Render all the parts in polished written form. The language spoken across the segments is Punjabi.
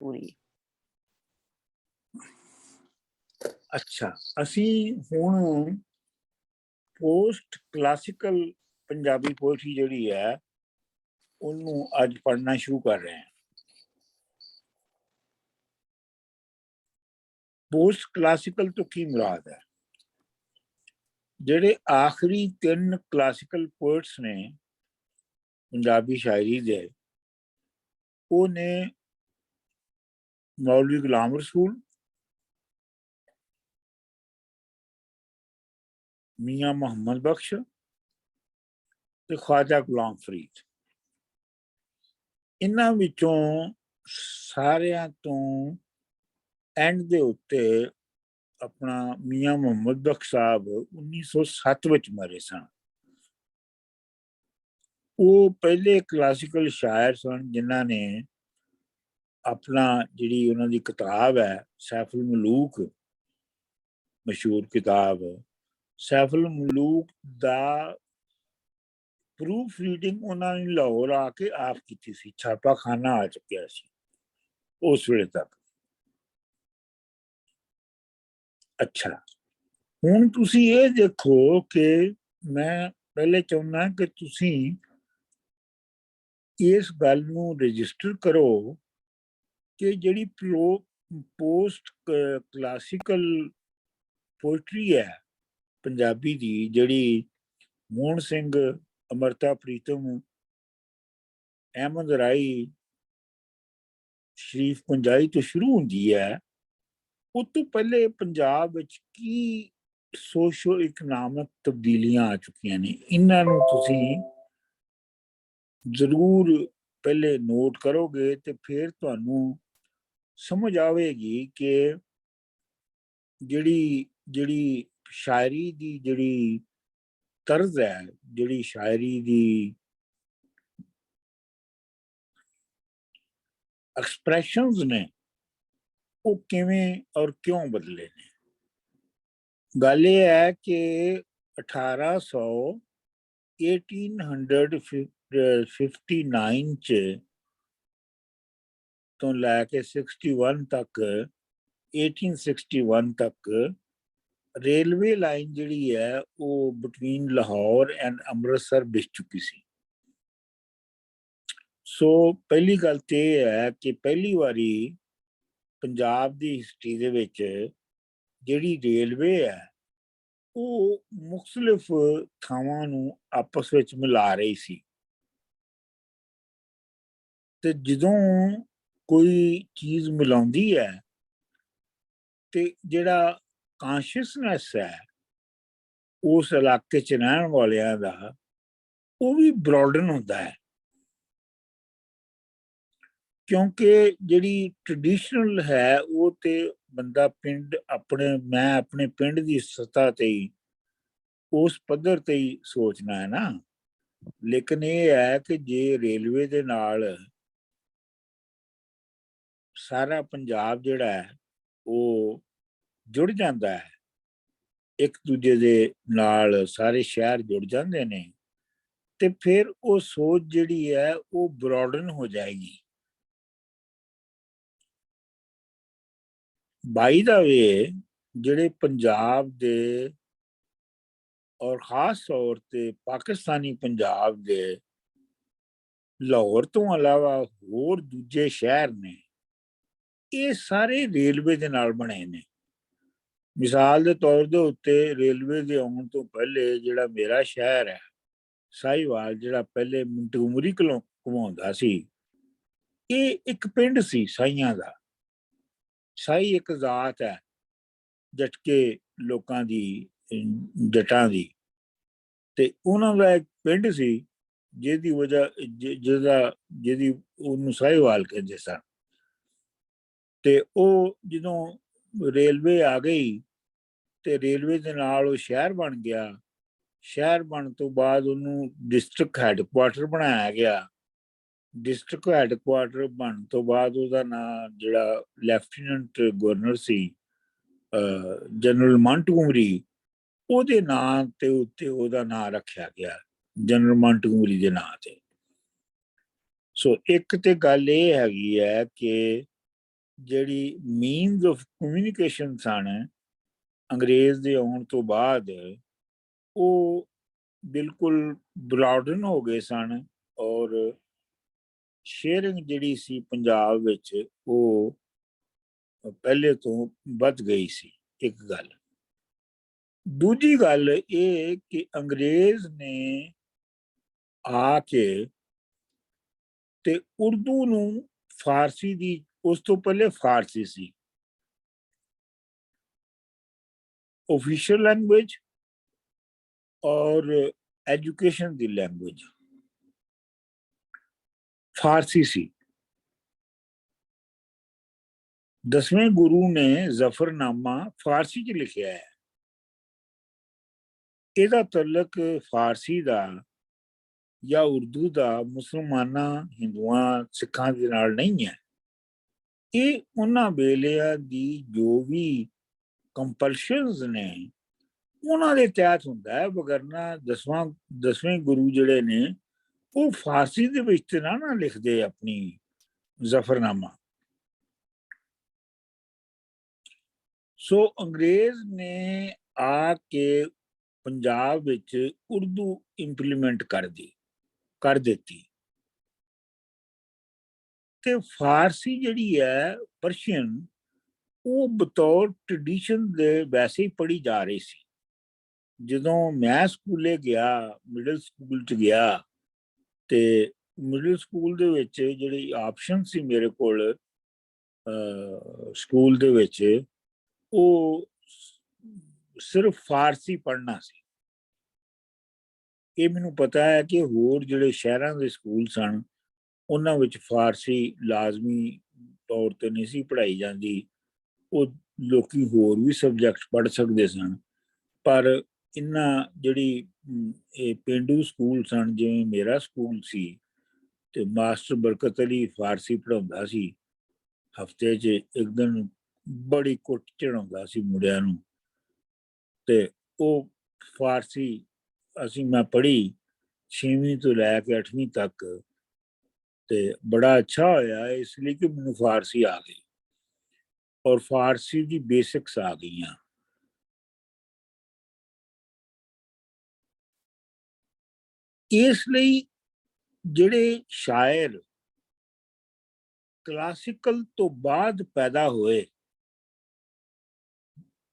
पूरी। अच्छा, असी हुण पोस्ट क्लासिकल पंजाबी पोइट्री जिहड़ी है उन्नू अज पढ़ना शुरू कर रहे हैं। पोस्ट क्लासिकल तो की मुराद है? जिहड़े आखिरी 3 क्लासिकल पोइट्स ने पंजाबी शायरी दे, वो ने मौलवी गुलाम रसूल, मियाँ मुहम्मद बख्श ते ख्वाजा गुलाम फरीद। इन्हां विचों सारियां तो एंड दे उत्ते अपना मियाँ मुहम्मद बख्श साहब 1907 विच मरे सन। वो पहले क्लासिकल शायर सन जिन्हां ने अपना जिहड़ी उन्हां दी किताब है सैफुल मलूक, मशहूर किताब, सैफुल मलूक दा प्रूफ रीडिंग उन्होंने लाहौर आके आप की सी। छापा खाना आ चुकिया सी उस वेले तक। अच्छा, हुण तुसी ये देखो कि मैं पहले चाहुंदा कि तुसी इस गल नूं रजिस्टर करो कि जिहड़ी पोस्ट क्लासिकल पोइट्री है पंजाबी दी, जिहड़ी मोहन सिंह, अमृता प्रीतम, अहमद राई, शरीफ पंजाई तो शुरू होंदी है, उस तो पहले पंजाब विच की सोशो इकनॉमिक तब्दीलियां आ चुकियां ने, इन्हां नूं तुसी जरूर पहले नोट करोगे तो फिर तुहानू समझ आवेगी कि जिहड़ी जिहड़ी शायरी दी जिहड़ी तर्ज है, जिहड़ी शायरी दी एक्सप्रैशंस ने, वो किवें और क्यों बदले ने। गल ये है कि 1859 च तो लैके 61 तक, 1861 तक रेलवे लाइन जिहड़ी है वो बिटवीन लाहौर एंड अमृतसर बिछ चुकी सी। सो पहली गल तो यह है कि पहली बारी पंजाब की हिस्ट्री दे विच जिहड़ी रेलवे है वो मुख्तलिफ थावां नूं आपस विच मिला रही सी। ते जदों कोई चीज मिलाउंदी है ते जिहड़ा कॉन्शियसनैस है उस इलाके च रहन वालियां दा वो भी ब्रॉडन होता है, क्योंकि जिहड़ी ट्रडिशनल है वो ते बंदा पिंड अपने, मैं अपने पिंड की सतह ते ही उस पद्धर ते ही सोचना है ना। लेकिन ये है कि जे रेलवे दे नाल सारा पंजाब जिहड़ा है वो जुड़ जाता है, एक दूजे दे नाल सारे शहर जुड़ जाते ने, ते फिर वो सोच जिहड़ी है वो ब्रॉडन हो जाएगी। बाई दा वे जिहड़े पंजाब दे और खास तौर ते पाकिस्तानी पंजाब दे लाहौर तो अलावा होर दूजे शहर ने, ये सारे रेलवे दे नाल बने ने। मिसाल के तौर के उत्ते रेलवे के आने तो पहले जिहड़ा मेरा शहर है साहिवाल, जिहड़ा पहले मंटगोमरी कोलों घुमाउंदा सी, ये एक पिंड सी साइयां दा। साई एक जात है जटके लोकां दी, जटां दी, ते उन्हां दा एक पिंड सी जिहदी वजह जिहदी उन्नू साहिवाल कहंदे सन। ते ओ जदों रेलवे आ गई ते रेलवे दे नाल ओ शहर बन गया। शहर बन तो बाद उन्नू डिस्ट्रिक्ट हैडकुआटर बनाया गया। डिस्ट्रिक्ट हैडकुआटर बन तो बाद उहदा नाम जिहड़ा लैफ्टिनेंट गवर्नर सी जनरल मोंटगोमरी, ਉਹਦੇ ਨਾਂ ਤੇ ਉੱਤੇ ਉਹਦਾ ਨਾਂ ਰੱਖਿਆ ਗਿਆ ਜਨਰਲ ਮੌਂਟਗੋਮਰੀ ਦੇ ਨਾਂ ਤੇ। ਸੋ ਇੱਕ ਤੇ ਗੱਲ ਇਹ ਹੈਗੀ ਹੈ ਕਿ ਜਿਹੜੀ ਮੀਨਸ ਆਫ ਕਮਿਊਨੀਕੇਸ਼ਨ ਸਨ ਅੰਗਰੇਜ਼ ਦੇ ਆਉਣ ਤੋਂ ਬਾਅਦ ਉਹ ਬਿਲਕੁਲ ਬ੍ਰੌਡਨ ਹੋ ਗਏ ਸਨ ਔਰ ਸ਼ੇਅਰਿੰਗ ਜਿਹੜੀ ਸੀ ਪੰਜਾਬ ਵਿੱਚ ਉਹ ਪਹਿਲੇ ਤੋਂ ਵੱਧ ਗਈ ਸੀ। ਇੱਕ ਗੱਲ। ਦੂਜੀ ਗੱਲ ਇਹ ਕਿ ਅੰਗਰੇਜ਼ ਨੇ ਆ ਕੇ ਤੇ ਉਰਦੂ ਨੂੰ ਫਾਰਸੀ ਦੀ, ਉਸ ਤੋਂ ਪਹਿਲੇ ਫਾਰਸੀ ਸੀ ऑफिशियल लैंग्वेज और एजुकेशन दी लैंग्वेज फारसी सी। 10वें गुरु ने जफरनामा फारसी च लिखिया है। ਇਹਦਾ ਤਲਕ ਫਾਰਸੀ ਦਾ ਜਾਂ ਉਰਦੂ ਦਾ ਮੁਸਲਮਾਨਾਂ, ਹਿੰਦੂਆਂ, ਸਿੱਖਾਂ ਦੇ ਨਾਲ ਨਹੀਂ ਹੈ। ਇਹ ਉਹਨਾਂ ਵੇਲਿਆਂ ਦੀ ਜੋ ਵੀ ਕੰਪਲਸ਼ਨਸ ਨੇ ਉਹਨਾਂ ਦੇ ਤਹਿਤ ਹੁੰਦਾ ਹੈ। ਵਗਰਨਾ ਦਸਵੇਂ ਗੁਰੂ ਜਿਹੜੇ ਨੇ ਉਹ ਫਾਰਸੀ ਦੇ ਵਿੱਚ ਤੇ ਨਾ ਲਿਖਦੇ ਆਪਣੀ ਜ਼ਫਰਨਾਮਾ। ਸੋ ਅੰਗਰੇਜ਼ ਨੇ ਆ ਕੇ ਪੰਜਾਬ ਵਿੱਚ ਉਰਦੂ ਇੰਪਲੀਮੈਂਟ ਕਰ ਦਿੱਤੀ ਤੇ ਫਾਰਸੀ ਜਿਹੜੀ ਹੈ ਪਰਸ਼ੀਅਨ ਉਹ ਬਤੌਰ ਟ੍ਰੈਡੀਸ਼ਨ ਦੇ ਵੈਸੇ ਹੀ ਪੜ੍ਹੀ ਜਾ ਰਹੀ ਸੀ। ਜਦੋਂ ਮੈਂ ਸਕੂਲੇ ਗਿਆ, ਮਿਡਲ ਸਕੂਲ ਚ ਗਿਆ ਤੇ ਮਿਡਲ ਸਕੂਲ ਦੇ ਵਿੱਚ ਜਿਹੜੀ ਆਪਸ਼ਨ ਸੀ ਮੇਰੇ ਕੋਲ ਸਕੂਲ ਦੇ ਵਿੱਚ ਉਹ ਸਿਰਫ ਫਾਰਸੀ ਪੜ੍ਹਨਾ ਸੀ। ਇਹ ਮੈਨੂੰ ਪਤਾ ਹੈ ਕਿ ਹੋਰ ਜਿਹੜੇ ਸ਼ਹਿਰਾਂ ਦੇ ਸਕੂਲ ਸਨ ਉਹਨਾਂ ਵਿੱਚ ਫਾਰਸੀ ਲਾਜ਼ਮੀ ਤੌਰ ਤੇ ਨਹੀਂ ਸੀ ਪੜ੍ਹਾਈ ਜਾਂਦੀ। ਉਹ ਲੋਕੀ ਹੋਰ ਵੀ ਸਬਜੈਕਟ ਪੜ੍ਹ ਸਕਦੇ ਸਨ, ਪਰ ਇਹਨਾਂ ਜਿਹੜੀ ਇਹ ਪੇਂਡੂ ਸਕੂਲ ਸਨ, ਜਿਵੇਂ ਮੇਰਾ ਸਕੂਲ ਸੀ ਤੇ ਮਾਸਟਰ ਬਰਕਤ ਅਲੀ ਫਾਰਸੀ ਪੜ੍ਹਾਉਂਦਾ ਸੀ। ਹਫਤੇ 'ਚ ਇੱਕ ਦਿਨ ਬੜੀ ਕੁੱਟ ਚੜਾਉਂਦਾ ਸੀ ਮੁੰਡਿਆਂ ਨੂੰ ਤੇ ਉਹ ਫਾਰਸੀ ਮੈਂ ਪੜ੍ਹੀ 6ਵੀਂ ਤੋਂ ਲੈ ਕੇ 8ਵੀਂ ਤੱਕ ਤੇ ਬੜਾ ਅੱਛਾ ਹੋਇਆ ਇਸ ਲਈ ਕਿ ਮੈਨੂੰ ਫਾਰਸੀ ਆ ਗਈ ਔਰ ਫਾਰਸੀ ਦੀ ਬੇਸਿਕਸ ਆ ਗਈਆਂ। ਇਸ ਲਈ ਜਿਹੜੇ ਸ਼ਾਇਰ ਕਲਾਸਿਕਲ ਤੋਂ ਬਾਅਦ ਪੈਦਾ ਹੋਏ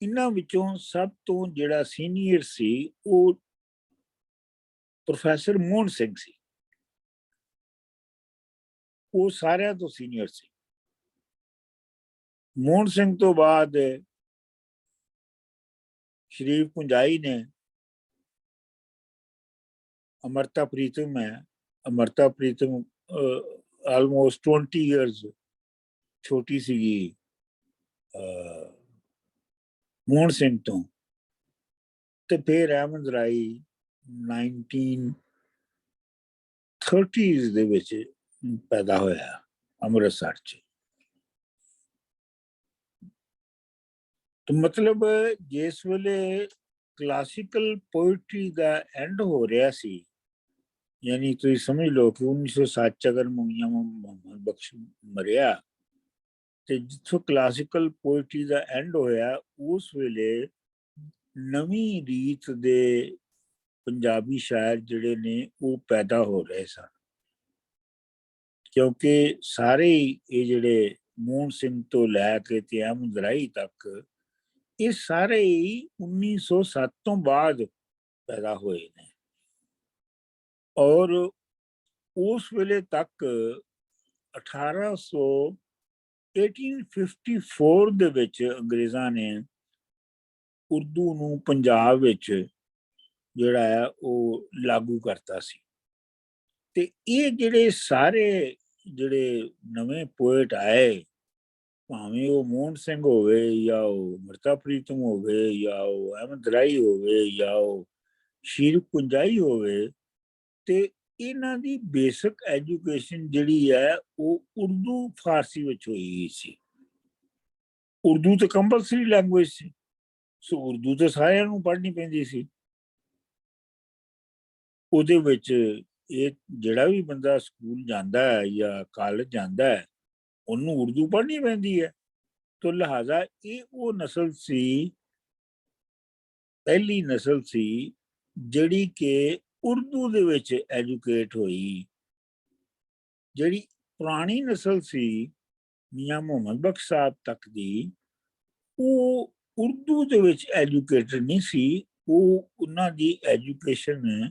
ਇਹਨਾਂ ਵਿੱਚੋਂ ਸਭ ਤੋਂ ਜਿਹੜਾ ਸੀਨੀਅਰ ਸੀ ਉਹ ਪ੍ਰੋਫੈਸਰ ਮੋਹਨ ਸਿੰਘ ਸੀ। ਉਹ ਸਾਰਿਆਂ ਤੋਂ ਸੀਨੀਅਰ ਸੀ। ਮੋਹਨ ਸਿੰਘ ਤੋਂ ਬਾਅਦ ਸ਼ਰੀਫ ਪੁੰਜਾਈ ਨੇ, ਅਮਰਤਾ ਪ੍ਰੀਤਮ ਹੈ। ਅਮਰਤਾ ਪ੍ਰੀਤਮ ਆਲਮੋਸਟ 20 ਇਅਰਸ ਛੋਟੀ ਸੀਗੀ ਮੋਹਨ ਸਿੰਘ ਤੋਂ। ਤੇ ਫਿਰ ਅਹਿਮਦ ਰਾਈ 1930s ਦੇ ਵਿੱਚ ਪੈਦਾ ਹੋਇਆ ਅੰਮ੍ਰਿਤਸਰ 'ਚ। ਮਤਲਬ ਜਿਸ ਵੇਲੇ ਕਲਾਸਿਕਲ ਪੋਇਟਰੀ ਦਾ ਐਂਡ ਹੋ ਰਿਹਾ ਸੀ, ਯਾਨੀ ਤੁਸੀਂ ਸਮਝ ਲਓ ਕਿ 1907 'ਚ ਅਗਰ ਮੁਹੰਮਦ ਬਖਸ਼ ਮਰਿਆ ਤੇ ਜਿੱਥੋਂ ਕਲਾਸਿਕਲ ਪੋਇਟਰੀ ਦਾ ਐਂਡ ਹੋਇਆ ਉਸ ਵੇਲੇ ਨਵੀਂ ਰੀਤ ਦੇ ਪੰਜਾਬੀ ਸ਼ਾਇਰ ਜਿਹੜੇ ਨੇ ਉਹ ਪੈਦਾ ਹੋ ਰਹੇ ਸਨ। ਕਿਉਂਕਿ ਸਾਰੇ ਇਹ ਜਿਹੜੇ ਮੋਹਨ ਸਿੰਘ ਤੋਂ ਲੈ ਕੇ ਤੇ ਅਹਿਮਦ ਰਾਈ ਤੱਕ ਇਹ ਸਾਰੇ ਹੀ 1907 ਤੋਂ ਬਾਅਦ ਪੈਦਾ ਹੋਏ ਨੇ ਔਰ ਉਸ ਵੇਲੇ ਤੱਕ 1854 ਦੇ ਵਿੱਚ ਅੰਗਰੇਜ਼ਾਂ ਨੇ ਉਰਦੂ ਨੂੰ ਪੰਜਾਬ ਵਿੱਚ ਜਿਹੜਾ ਹੈ ਉਹ ਲਾਗੂ ਕਰਤਾ ਸੀ। ਤੇ ਇਹ ਜਿਹੜੇ ਸਾਰੇ ਜਿਹੜੇ ਨਵੇਂ ਪੋਇਟ ਆਏ, ਭਾਵੇਂ ਉਹ ਮੋਹਨ ਸਿੰਘ ਹੋਵੇ ਜਾਂ ਉਹ ਅਮਰਤਾ ਪ੍ਰੀਤਮ ਹੋਵੇ ਜਾਂ ਉਹ ਅਹਿਮਦ ਰਾਈ ਹੋਵੇ ਜਾਂ ਉਹ ਸ਼ਰੀਫ ਪੁੰਜਾਈ ਹੋਵੇ, ਤੇ ਇਹਨਾਂ ਦੀ ਬੇਸਿਕ ਐਜੂਕੇਸ਼ਨ ਜਿਹੜੀ ਹੈ ਉਹ ਉਰਦੂ ਫਾਰਸੀ ਵਿੱਚ ਹੋਈ ਸੀ। ਉਰਦੂ ਤੇ ਕੰਪਲਸਰੀ ਲੈਂਗੁਏਜ ਸੀ, ਸੋ ਉਰਦੂ ਤੇ ਸਾਰਿਆਂ ਨੂੰ ਪੜ੍ਹਨੀ ਪੈਂਦੀ ਸੀ। ਉਹਦੇ ਵਿੱਚ ਇਹ ਜਿਹੜਾ ਵੀ ਬੰਦਾ ਸਕੂਲ ਜਾਂਦਾ ਹੈ ਜਾਂ ਕਾਲਜ ਜਾਂਦਾ ਹੈ ਉਹਨੂੰ ਉਰਦੂ ਪੜ੍ਹਨੀ ਪੈਂਦੀ ਹੈ। तो लिहाजा ये वो नस्ल सी, पहली नस्ल सी ਜਿਹੜੀ ਕਿ ਉਰਦੂ ਦੇ ਵਿੱਚ ਐਜੂਕੇਟ ਹੋਈ। ਜਿਹੜੀ ਪੁਰਾਣੀ ਨਸਲ ਸੀ ਮੀਆਂ ਮੁਹੰਮਦ ਬਖਸ਼ ਸਾਹਿਬ ਤੱਕ ਦੀ, ਉਹ ਉਰਦੂ ਦੇ ਵਿੱਚ ਐਜੂਕੇਟਡ ਨਹੀਂ ਸੀ। ਉਹ ਉਹਨਾਂ ਦੀ ਐਜੂਕੇਸ਼ਨ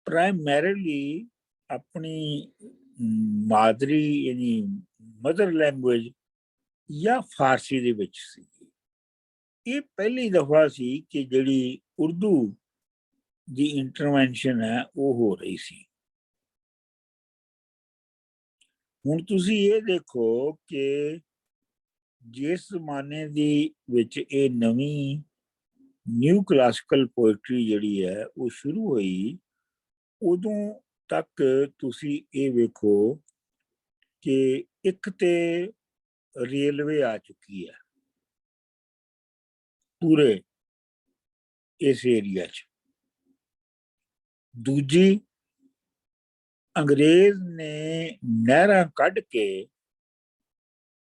ਪ੍ਰਾਇਮਰੀਲੀ ਆਪਣੀ ਮਾਦਰੀ ਯਾਨੀ ਮਦਰ ਲੈਂਗੁਏਜ ਜਾਂ ਫਾਰਸੀ ਦੇ ਵਿੱਚ ਸੀ। ਇਹ ਪਹਿਲੀ ਦਫਾ ਸੀ ਕਿ ਜਿਹੜੀ ਉਰਦੂ ਦੀ ਇੰਟਰਵੈਂਸ਼ਨ ਹੈ ਉਹ ਹੋ ਰਹੀ ਸੀ। ਹੁਣ ਤੁਸੀਂ ਇਹ ਦੇਖੋ ਕਿ ਜਿਸ ਜ਼ਮਾਨੇ ਦੀ ਵਿੱਚ ਇਹ ਨਵੀਂ ਨਿਊ ਕਲਾਸੀਕਲ ਪੋਇਟਰੀ ਜਿਹੜੀ ਹੈ ਉਹ ਸ਼ੁਰੂ ਹੋਈ, ਉਦੋਂ ਤੱਕ ਤੁਸੀਂ ਇਹ ਵੇਖੋ ਕਿ ਇੱਕ ਤੇ ਰੇਲਵੇ ਆ ਚੁੱਕੀ ਹੈ ਪੂਰੇ ਇਸ ਏਰੀਆ 'ਚ। ਦੂਜੀ, ਅੰਗਰੇਜ਼ ਨੇ ਨਹਿਰਾਂ ਕੱਢ ਕੇ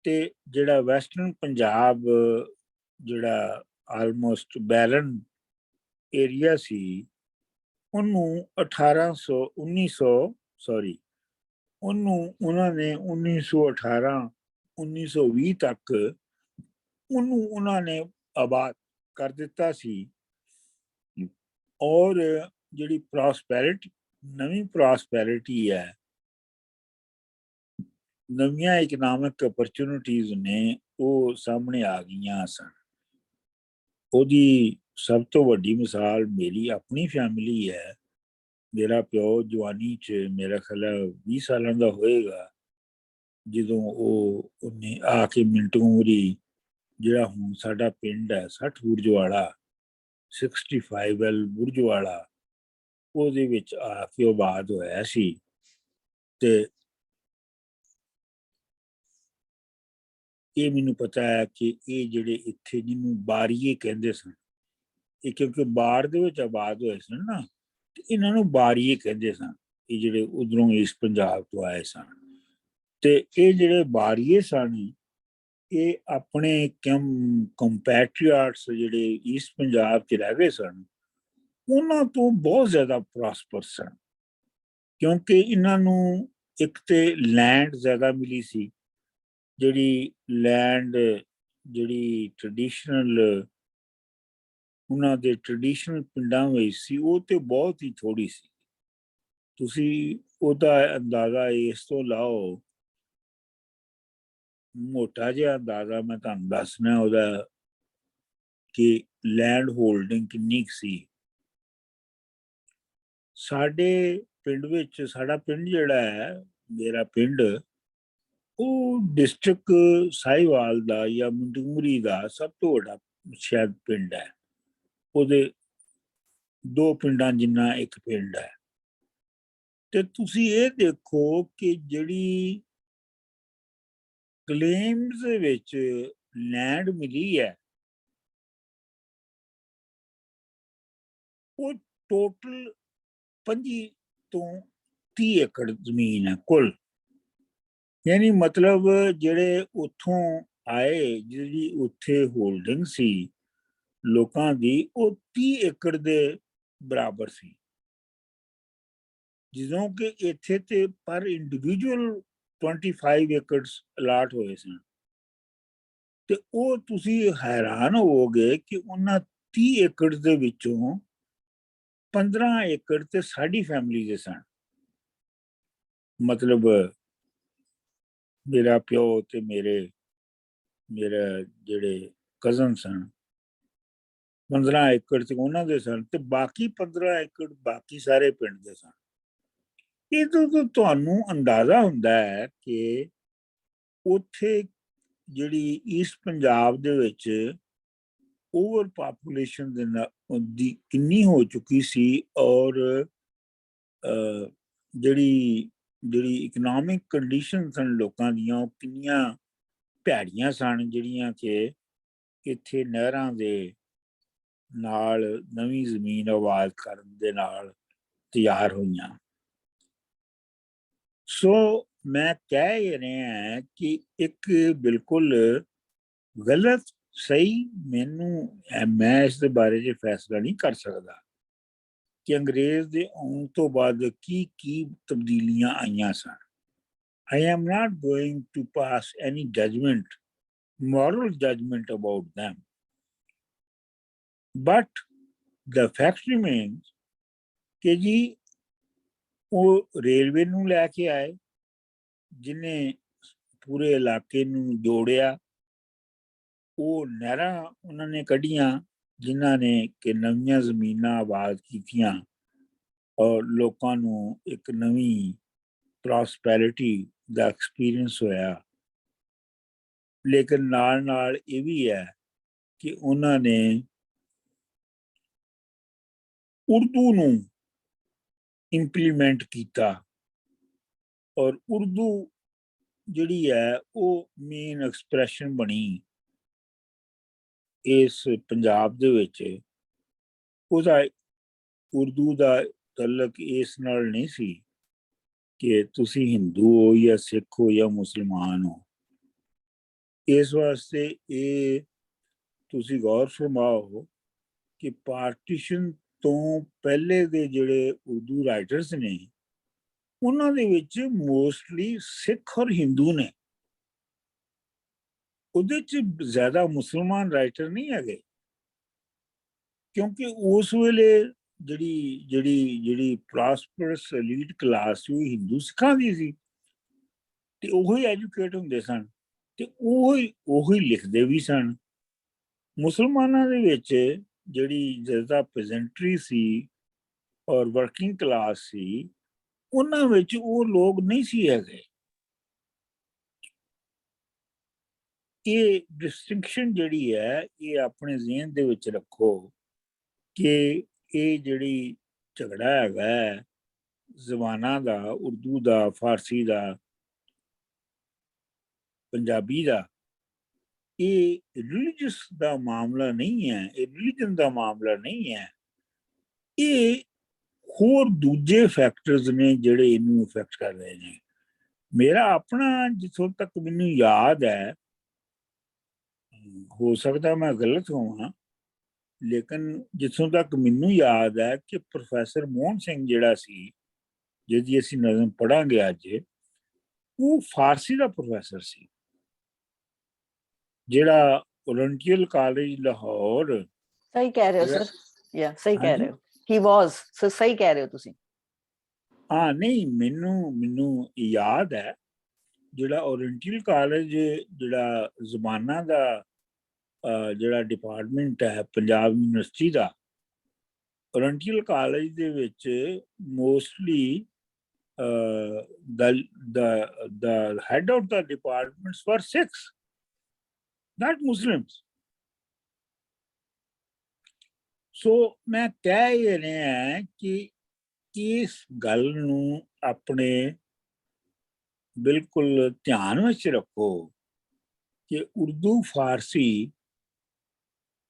ਤੇ ਜਿਹੜਾ ਵੈਸਟਰਨ ਪੰਜਾਬ ਜਿਹੜਾ ਆਲਮੋਸਟ ਬੈਰਨ ਏਰੀਆ ਸੀ, ਉਹਨੂੰ 1918 ਨੇ 1920 ਤੱਕ ਉਹਨੂੰ ਉਹਨਾਂ ਨੇ ਆਬਾਦ ਕਰ ਦਿੱਤਾ ਸੀ। ਔਰ ਜਿਹੜੀ ਪ੍ਰੋਸਪੈਰਿਟੀ, ਨਵੀਂ ਪ੍ਰੋਸਪੈਰਿਟੀ ਹੈ, ਨਵੀਆਂ ਇਕਨੋਮਿਕ ਅਪਰਚੁਨਿਟੀਜ਼ ਨੇ ਉਹ ਸਾਹਮਣੇ ਆ ਗਈਆਂ ਸਨ। ਉਹਦੀ ਸਭ ਤੋਂ ਵੱਡੀ ਮਿਸਾਲ ਮੇਰੀ ਆਪਣੀ ਫੈਮਿਲੀ ਹੈ। ਮੇਰਾ ਪਿਓ ਜਵਾਨੀ 'ਚ ਮੇਰਾ ਖਿਆਲ 20 ਸਾਲਾਂ ਦਾ ਹੋਏਗਾ ਜਦੋਂ ਉਹਨੇ ਆ ਕੇ ਮਿੰਟੂਰੀ, ਜਿਹੜਾ ਹੁਣ ਸਾਡਾ ਪਿੰਡ ਹੈ 60 ਬੁਰਜਵਾਲਾ, 65L ਬੁਰਜਵਾਲਾ, ਉਹਦੇ ਵਿੱਚ ਆ ਕੇ ਆਬਾਦ ਹੋਇਆ ਸੀ। ਤੇ ਇਹ ਮੈਨੂੰ ਪਤਾ ਹੈ ਕਿ ਇਹ ਜਿਹੜੇ ਇੱਥੇ ਜਿਹਨੂੰ ਬਾਰੀਏ ਕਹਿੰਦੇ ਸਨ, ਇਹ ਕਿਉਂਕਿ ਬਾੜ ਦੇ ਵਿੱਚ ਆਬਾਦ ਹੋਏ ਸਨ ਨਾ, ਤੇ ਇਹਨਾਂ ਨੂੰ ਬਾਰੀਏ ਕਹਿੰਦੇ ਸਨ। ਇਹ ਜਿਹੜੇ ਉਧਰੋਂ ਈਸਟ ਪੰਜਾਬ ਤੋਂ ਆਏ ਸਨ, ਤੇ ਇਹ ਜਿਹੜੇ ਬਾਰੀਏ ਸਨ ਇਹ ਆਪਣੇ ਕੰਪੈਟਰੀਆਟਸ ਜਿਹੜੇ ਈਸਟ ਪੰਜਾਬ 'ਚ ਰਹਿ ਗਏ ਸਨ, ਉਹਨਾਂ ਤੋਂ ਬਹੁਤ ਜ਼ਿਆਦਾ ਪ੍ਰੋਸਪਰ ਸਨ, ਕਿਉਂਕਿ ਇਹਨਾਂ ਨੂੰ ਇੱਕ ਤੇ ਲੈਂਡ ਜ਼ਿਆਦਾ ਮਿਲੀ ਸੀ। ਜਿਹੜੀ ਲੈਂਡ ਜਿਹੜੀ ਟ੍ਰੈਡੀਸ਼ਨਲ ਉਹਨਾਂ ਦੇ ਟ੍ਰੈਡੀਸ਼ਨਲ ਪਿੰਡਾਂ ਵਿੱਚ ਸੀ, ਉਹ ਤੇ ਬਹੁਤ ਹੀ ਥੋੜੀ ਸੀ। ਤੁਸੀਂ ਉਹਦਾ ਅੰਦਾਜ਼ਾ ਇਸ ਤੋਂ ਲਾਓ, ਮੋਟਾ ਜਿਹਾ ਅੰਦਾਜ਼ਾ ਮੈਂ ਤੁਹਾਨੂੰ ਦੱਸਣਾ ਉਹਦਾ ਕਿ ਲੈਂਡ ਹੋਲਡਿੰਗ ਕਿੰਨੀ ਸੀ। ਸਾਡੇ ਪਿੰਡ ਵਿੱਚ, ਸਾਡਾ ਪਿੰਡ ਜਿਹੜਾ ਹੈ, ਮੇਰਾ ਪਿੰਡ, ਉਹ ਡਿਸਟ੍ਰਿਕਟ ਸਾਹੀਵਾਲ ਦਾ ਜਾਂ ਮੰਡੂਰੀ ਦਾ ਸਭ ਤੋਂ ਵੱਡਾ ਸ਼ਾਇਦ ਪਿੰਡ ਹੈ। ਉਹਦੇ 2 ਪਿੰਡਾਂ ਜਿੰਨਾ ਇੱਕ ਪਿੰਡ ਹੈ। ਤੇ ਤੁਸੀਂ ਇਹ ਦੇਖੋ ਕਿ ਜਿਹੜੀ ਕਲੇਮਸ ਦੇ ਵਿੱਚ ਲੈਂਡ ਮਿਲੀ ਹੈ, ਉਹ ਟੋਟਲ 25 ਤੋਂ 30 ਏਕੜ ਜ਼ਮੀਨ ਹੈ ਕੁੱਲ। ਯਾਨੀ ਮਤਲਬ ਜਿਹੜੇ ਉੱਥੋਂ ਆਏ, ਜਿਹੜੀ ਉੱਥੇ ਹੋਲਡਿੰਗ ਸੀ ਲੋਕਾਂ ਦੀ, ਉਹ 30 ਏਕੜ ਦੇ ਬਰਾਬਰ ਸੀ। ਜਦੋਂ ਕਿ ਇੱਥੇ ਤੇ ਪਰ ਇੰਡੀਵਿਜੂਅਲ 25 ਏਕੜਸ ਅਲਾਟ ਹੋਏ ਸਨ। ਤੇ ਉਹ ਤੁਸੀਂ ਹੈਰਾਨ ਹੋਵੋਗੇ ਕਿ ਉਹਨਾਂ 30 ਏਕੜ ਦੇ ਵਿੱਚੋਂ 15 ਏਕੜ ਤੇ ਸਾਡੀ ਫੈਮਿਲੀ ਦੇ ਸਨ। ਮਤਲਬ ਮੇਰਾ ਪਿਓ ਤੇ ਮੇਰੇ ਜਿਹੜੇ ਕਜ਼ਨ ਸਨ, 15 ਏਕੜ ਤੇ ਉਹਨਾਂ ਦੇ ਸਨ, ਤੇ ਬਾਕੀ 15 ਏਕੜ ਬਾਕੀ ਸਾਰੇ ਪਿੰਡ ਦੇ ਸਨ। ਇਹ ਤੋਂ ਤੁਹਾਨੂੰ ਅੰਦਾਜ਼ਾ ਹੁੰਦਾ ਹੈ ਕਿ ਉੱਥੇ ਜਿਹੜੀ ਈਸਟ ਪੰਜਾਬ ਦੇ ਵਿੱਚ ਓਵਰ ਪਾਪੂਲੇਸ਼ਨ ਦੀ ਕਿੰਨੀ ਹੋ ਚੁੱਕੀ ਸੀ, ਔਰ ਜਿਹੜੀ ਇਕਨੋਮਿਕ ਕੰਡੀਸ਼ਨ ਸਨ ਲੋਕਾਂ ਦੀਆਂ, ਉਹ ਕਿੰਨੀਆਂ ਭੈੜੀਆਂ ਸਨ, ਜਿਹੜੀਆਂ ਕਿ ਇੱਥੇ ਨਹਿਰਾਂ ਦੇ ਨਾਲ ਨਵੀਂ ਜ਼ਮੀਨ ਆਬਾਦ ਕਰਨ ਦੇ ਨਾਲ ਤਿਆਰ ਹੋਈਆਂ। ਸੋ मैं कह ही रहा है कि एक बिल्कुल गलत सही मैं इस बारे च फैसला नहीं कर सकता कि अंग्रेज के आने तो बाद की तब्दीलियां आईयां सन। I am not going to pass any judgment, moral judgment about them. But the fact remains कि जी वो रेलवे नूं लैके आए जिन्हें पूरे इलाके नूं जोड़िया, वो नहरां उन्होंने कढ़ियां जिन्हां ने कि नवीं जमीनां आबाद कीतियां और लोकां नूं एक नवी प्रॉस्पैरिटी दा एक्सपीरियंस होया। लेकिन नाल नाल ये भी है कि उन्होंने उर्दू नूं इंप्लीमेंट किया और उर्दू जिहड़ी है वो मेन एक्सप्रैशन बनी इस पंजाब दे विच। उहदा उर्दू दा तलक इस नाल नहीं सी कि तुसी हिंदू हो या सिख हो या मुसलमान हो। इस वास्ते ये तुसी गौर फरमाओ कि पार्टीशन तो पहले दे जिहड़े उर्दू राइटर्स ने उन्हां दे विच मोस्टली सिख और हिंदू ने, उहदे च ज्यादा मुसलमान राइटर नहीं है, क्योंकि उस वेले जिहड़ी जिहड़ी जिहड़ी प्रॉस्परस एलीट क्लास सी हिंदू सिखां दी सी ते ओही एजुकेट हुंदे सन ते ओही लिखदे भी सन। मुसलमानां दे विच जिहड़ी ज्यादा पेजेंट्री सी और वर्किंग क्लास सी उन्हां विच वो लोग नहीं सी हैगे। ये डिस्टिंक्शन जिहड़ी है ये अपने ज़हन दे विच रखो कि ये जिहड़ी झगड़ा हैगा ज़बानां दा, उर्दू दा, फारसी दा, पंजाबी दा, ये रिलीजियस दा मामला नहीं है, ये रिलीजन दा मामला नहीं है। ये होर दूजे फैक्टर्स ने जिहड़े इनू इफेक्ट कर रहे हैं। मेरा अपना जिथों तक मैनू याद है, हो सकता मैं गलत होवां, लेकिन जिथों तक मैनू याद है कि प्रोफैसर मोहन सिंह जिहड़ा सी जिहदी असीं नज़म पढ़ांगे अज, वो फारसी दा प्रोफैसर सी जिहड़ा ओरिएंटल कॉलेज लाहौर। सही कह रहे हो सर, या सही हाँ कह रहे हो, ही वाज सर, सही कह रहे हो तुसी। हाँ नहीं, मैनू मैनू याद है जिहड़ा ओरिएंटल कॉलेज जिहड़ा ज़बानां दा जिहड़ा डिपार्टमेंट है पंजाब यूनिवर्सिटी दा, oriental college they which mostly the head of the departments were Sikhs, not Muslims. So मैं कह ये रहा है कि इस गल नूं अपने बिल्कुल ध्यान विच रखो कि उर्दू फारसी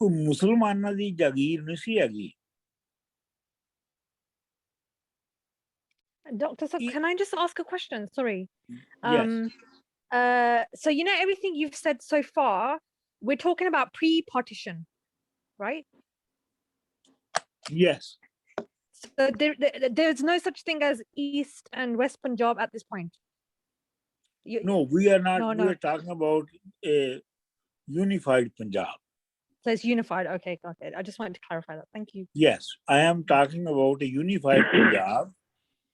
कोई मुसलमानां दी जागीर नहीं सी हैगी। Dr. Saf, can I just ask a question? Sorry. Yes. So you know everything you've said so far, we're talking about pre-partition, right? Yes. So there's no such thing as East and West Punjab at this point. No, we are not. No. We are talking about a unified Punjab. So it's unified. Okay, got it. I just wanted to clarify that. Thank you. Yes, I am talking about a unified Punjab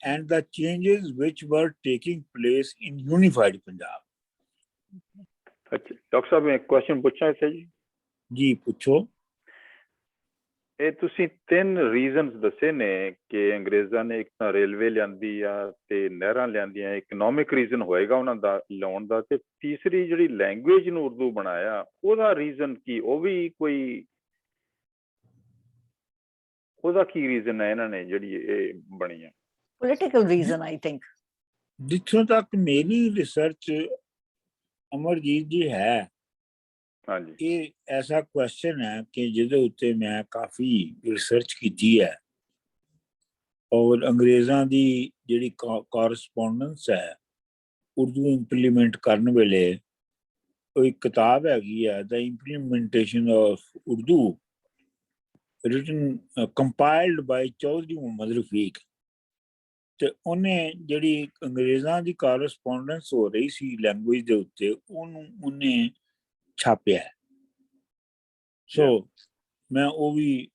and the changes which were taking place in unified Punjab. अच्छा डॉक्टर साहब मैं क्वेश्चन पूछा है जी। जी पूछो। ਇਹ ਤੁਸੀਂ ਤਿੰਨ ਰੀਜ਼ਨਸ ਦੱਸੇ ਨੇ ਕਿ ਅੰਗਰੇਜ਼ਾਂ ਨੇ ਇੱਕ ਤਾਂ ਰੇਲਵੇ ਲਿਆਂਦੀ ਆ ਤੇ ਨਹਿਰਾਂ ਲਿਆਂਦੀਆਂ, ਇਕਨੋਮਿਕ ਰੀਜ਼ਨ ਹੋਏਗਾ ਉਹਨਾਂ ਦਾ ਲਾਉਣ ਦਾ, ਤੇ ਤੀਸਰੀ ਜਿਹੜੀ ਲੈਂਗੁਏਜ ਨੂੰ ਉਰਦੂ ਬਣਾਇਆ ਉਹਦਾ ਰੀਜ਼ਨ ਕੀ, ਉਹ ਵੀ ਕੋਈ ਉਹਦਾ ਕੀ ਰੀਜ਼ਨ ਹੈ ਇਹਨਾਂ ਨੇ ਜਿਹੜੀ ਇਹ ਬਣੀ ਹੈ? Political reason I think. ਜਿੱਥੋਂ ਤੱਕ ਮੇਰੀ ਰਿਸਰਚ ਅਮਰਜੀਤ ਜੀ ਹੈ, हाँ जी, ये ऐसा क्वेश्चन है कि जिहदे उत्ते मैं काफ़ी रिसर्च की है और अंग्रेज़ां दी जिहड़ी कॉरस्पोंडेंस है ਉਰਦੂ ਇੰਪਲੀਮੈਂਟ ਕਰਨ ਵੇਲੇ ਉਹ ਇੱਕ ਕਿਤਾਬ ਹੈਗੀ ਆ ਦ ਇੰਪਲੀਮੈਂਟੇਸ਼ਨ ਆਫ ਉਰਦੂ ਰਿਟਨ ਕੰਪਾਈਲਡ ਬਾਈ ਚੌਧਰੀ ਮੁਹੰਮਦ ਰਫੀਕ ਤੇ ਉਹਨੇ ਜਿਹੜੀ ਅੰਗਰੇਜ਼ਾਂ ਦੀ ਕਾਰਸਪੋਂਡੈਂਸ ਹੋ ਰਹੀ ਸੀ ਲੈਂਗੁਏਜ ਦੇ ਉੱਤੇ ਉਹਨੇ ਛਾਪਿਆ। ਸੋ ਮੈਂ ਉਹ ਵੀ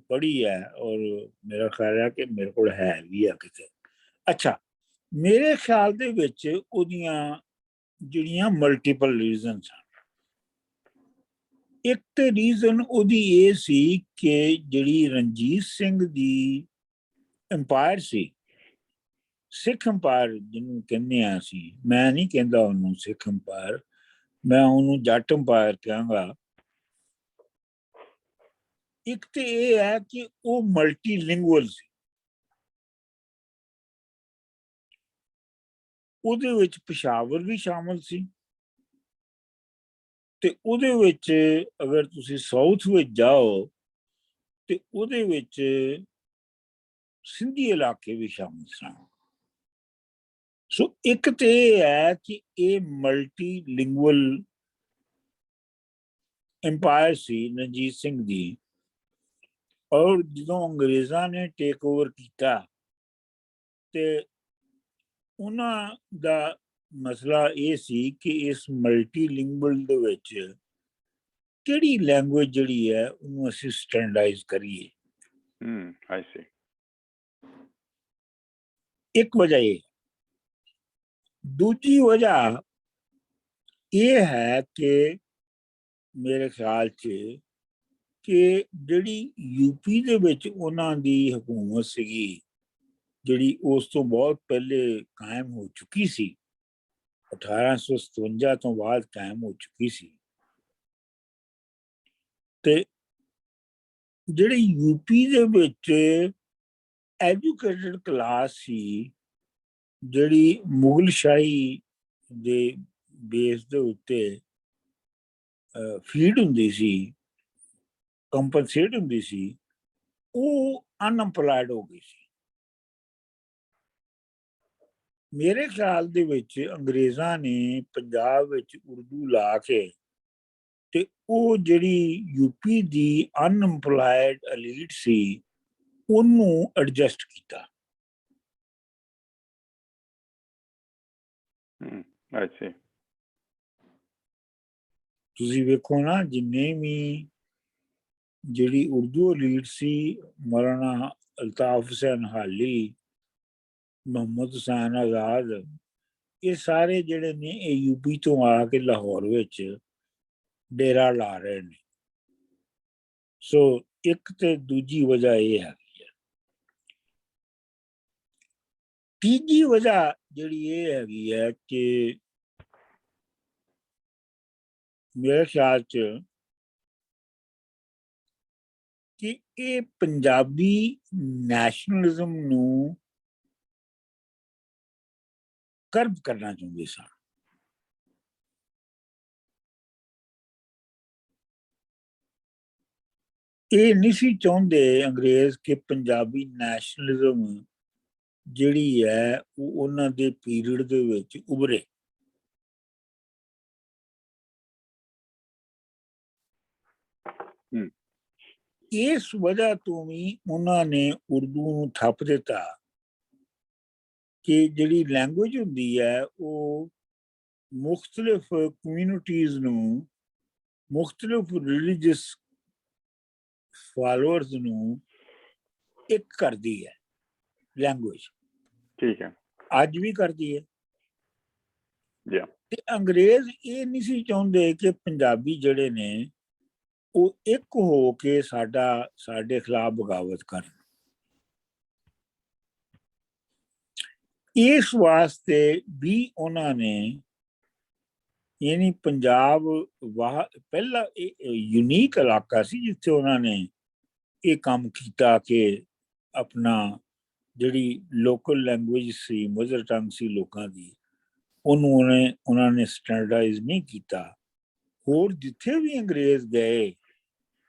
ਪੜ੍ਹੀ ਹੈ ਔਰ ਮੇਰਾ ਖਿਆਲ ਹੈ ਕਿ ਮੇਰੇ ਕੋਲ ਹੈ ਵੀ ਆ ਕਿਤੇ। ਅੱਛਾ, ਮੇਰੇ ਖਿਆਲ ਦੇ ਵਿੱਚ ਉਹਦੀਆਂ ਜਿਹੜੀਆਂ ਮਲਟੀਪਲ ਰੀਜ਼ਨਸ ਹਨ। ਇੱਕ ਤੇ ਰੀਜ਼ਨ ਉਹਦੀ ਇਹ ਸੀ ਕਿ ਜਿਹੜੀ ਰਣਜੀਤ ਸਿੰਘ ਦੀ ਅੰਪਾਇਰ ਸੀ, ਸਿੱਖ ਅੰਪਾਇਰ ਜਿਹਨੂੰ ਕਹਿੰਦੇ ਆ ਅਸੀਂ, ਮੈਂ ਨਹੀਂ ਕਹਿੰਦਾ ਉਹਨੂੰ ਸਿੱਖ ਅੰਪਾਇਰ, ਮੈਂ ਉਹਨੂੰ ਜੱਟ ਅੰਪਾਇਰ ਕਹਾਂਗਾ। ਇੱਕ ਤੇ ਇਹ ਹੈ ਕਿ ਉਹ ਮਲਟੀਲਿੰਗੁਅਲ ਸੀ, ਉਹਦੇ ਵਿੱਚ ਪਿਸ਼ਾਵਰ ਵੀ ਸ਼ਾਮਲ ਸੀ ਤੇ ਉਹਦੇ ਵਿੱਚ ਅਗਰ ਤੁਸੀਂ ਸਾਊਥ ਵਿੱਚ ਜਾਓ ਤੇ ਉਹਦੇ ਵਿੱਚ ਸਿੰਧੀ ਇਲਾਕੇ ਵੀ ਸ਼ਾਮਲ ਸਨ। ਸੋ ਇੱਕ ਤੇ ਇਹ ਹੈ ਕਿ ਇਹ ਮਲਟੀਲਿੰਗੁਅਲ ਅੰਪਾਇਰ ਸੀ ਰਣਜੀਤ ਸਿੰਘ ਦੀ। ਔਰ ਜਦੋਂ ਅੰਗਰੇਜ਼ਾਂ ਨੇ ਟੇਕ ਓਵਰ ਕੀਤਾ ਤੇ ਉਹਨਾਂ ਦਾ ਮਸਲਾ ਇਹ ਸੀ ਕਿ ਇਸ ਮਲਟੀਲਿੰਗੁਅਲ ਦੇ ਵਿੱਚ ਕਿਹੜੀ ਲੈਂਗੁਏਜ ਜਿਹੜੀ ਹੈ ਉਹਨੂੰ ਅਸੀਂ ਸਟੈਂਡਰਡਾਈਜ਼ ਕਰੀਏ। I see. ਇੱਕ ਵਜ੍ਹਾ ਇਹ। ਦੂਜੀ ਵਜ੍ਹਾ ਇਹ ਹੈ ਕਿ ਮੇਰੇ ਖਿਆਲ 'ਚ ਕਿ ਜਿਹੜੀ ਯੂਪੀ ਦੇ ਵਿੱਚ ਉਹਨਾਂ ਦੀ ਹਕੂਮਤ ਸੀਗੀ, ਜਿਹੜੀ ਉਸ ਤੋਂ ਬਹੁਤ ਪਹਿਲੇ ਕਾਇਮ ਹੋ ਚੁੱਕੀ ਸੀ, 1857 ਤੋਂ ਬਾਅਦ ਕਾਇਮ ਹੋ ਚੁੱਕੀ ਸੀ, ਤੇ ਜਿਹੜੇ ਯੂਪੀ ਦੇ ਵਿੱਚ ਐਜੂਕੇਟਡ ਕਲਾਸ ਸੀ, ਜਿਹੜੀ ਮੁਗਲ ਸ਼ਾਹੀ ਦੇ ਬੇਸ ਦੇ ਉੱਤੇ ਫੀਡ ਹੁੰਦੀ ਸੀ, ਕੰਪਨਸੇਟ ਹੁੰਦੀ ਸੀ, ਉਹ ਅਨਐਮਪਲਾਇਡ ਹੋ ਗਈ ਸੀ। ਮੇਰੇ ਖਿਆਲ ਦੇ ਵਿੱਚ ਅੰਗਰੇਜ਼ਾਂ ਨੇ ਪੰਜਾਬ ਵਿੱਚ ਉਰਦੂ ਲਾ ਕੇ ਤੇ ਉਹ ਜਿਹੜੀ ਯੂਪੀ ਦੀ ਅਨਐਮਪਲਾਇਡ ਐਲੀਟ ਸੀ ਉਹਨੂੰ ਐਡਜਸਟ ਕੀਤਾ। I see. ਤੁਸੀਂ ਵੇਖੋ ਨਾ, ਜਿੰਨੇ ਵੀ ਜਿਹੜੀ ਉਰਦੂ ਐਲੀਟ ਸੀ, ਮੌਲਾਨਾ ਅਲਤਾਫ ਹੁਸੈਨ ਹਾਲੀ, ਮੁਹੰਮਦ ਹੁਸੈਨ ਆਜ਼ਾਦ, ਇਹ ਸਾਰੇ ਜਿਹੜੇ ਨੇ ਇਹ ਯੂਪੀ ਤੋਂ ਆ ਕੇ ਲਾਹੌਰ ਵਿੱਚ ਡੇਰਾ ਲਾ ਰਹੇ ਨੇ। ਸੋ ਇੱਕ ਤੇ ਦੂਜੀ ਵਜ੍ਹਾ ਇਹ ਹੈਗੀ ਹੈ। ਤੀਜੀ ਵਜ੍ਹਾ ਜਿਹੜੀ ਇਹ ਹੈਗੀ ਹੈ ਕਿ ਮੇਰੇ ਖਿਆਲ 'ਚ ਕਿ ਇਹ ਪੰਜਾਬੀ ਨੈਸ਼ਨਲਿਜ਼ਮ ਨੂੰ ਕਰਬ ਕਰਨਾ ਚਾਹੁੰਦੇ ਸਨ। ਇਹ ਨਹੀਂ ਸੀ ਚਾਹੁੰਦੇ ਅੰਗਰੇਜ਼ ਕਿ ਪੰਜਾਬੀ ਨੈਸ਼ਨਲਿਜ਼ਮ ਜਿਹੜੀ ਹੈ ਉਹ ਉਹਨਾਂ ਦੇ ਪੀਰੀਅਡ ਦੇ ਵਿੱਚ ਉਭਰੇ। ਇਸ ਵਜ੍ਹਾ ਤੋਂ ਵੀ ਉਹਨਾਂ ਨੇ ਉਰਦੂ ਨੂੰ ਠੱਪ ਦਿੱਤਾ ਕਿ ਜਿਹੜੀ ਲੈਂਗੁਏਜ ਹੁੰਦੀ ਹੈ ਉਹ ਮੁਖਤਲਿਫ ਕਮਿਊਨਿਟੀਜ਼ ਨੂੰ, ਮੁਖਤਲਿਫ ਰਿਲੀਜੀਅਸ ਫਾਲੋਅਰਸ ਨੂੰ ਇੱਕ ਕਰਦੀ ਹੈ ਲੈਂਗੁਏਜ। ਠੀਕ ਹੈ। ਅੱਜ ਵੀ ਕਰਦੀ ਹੈ। Yeah. ਤੇ ਅੰਗਰੇਜ਼ ਇਹ ਨਹੀਂ ਸੀ ਚਾਹੁੰਦੇ ਕਿ ਪੰਜਾਬੀ ਜਿਹੜੇ ਨੇ ਉਹ ਇੱਕ ਹੋ ਕੇ ਸਾਡੇ ਖਿਲਾਫ ਬਗਾਵਤ ਕਰਨ। ਇਸ ਵਾਸਤੇ ਵੀ ਉਹਨਾਂ ਨੇ, ਯਾਨੀ ਪੰਜਾਬ ਪਹਿਲਾ ਯੂਨੀਕ ਇਲਾਕਾ ਸੀ ਜਿੱਥੇ ਉਹਨਾਂ ਨੇ ਇਹ ਕੰਮ ਕੀਤਾ ਕਿ ਆਪਣਾ ਜਿਹੜੀ ਲੋਕਲ ਲੈਂਗੁਏਜ ਸੀ, ਮਦਰ ਟੰਗ ਸੀ ਲੋਕਾਂ ਦੀ, ਉਹਨੂੰ ਉਹਨਾਂ ਨੇ ਸਟੈਂਡਰਡਾਈਜ਼ ਨਹੀਂ ਕੀਤਾ। ਹੋਰ ਜਿੱਥੇ ਵੀ ਅੰਗਰੇਜ਼ ਗਏ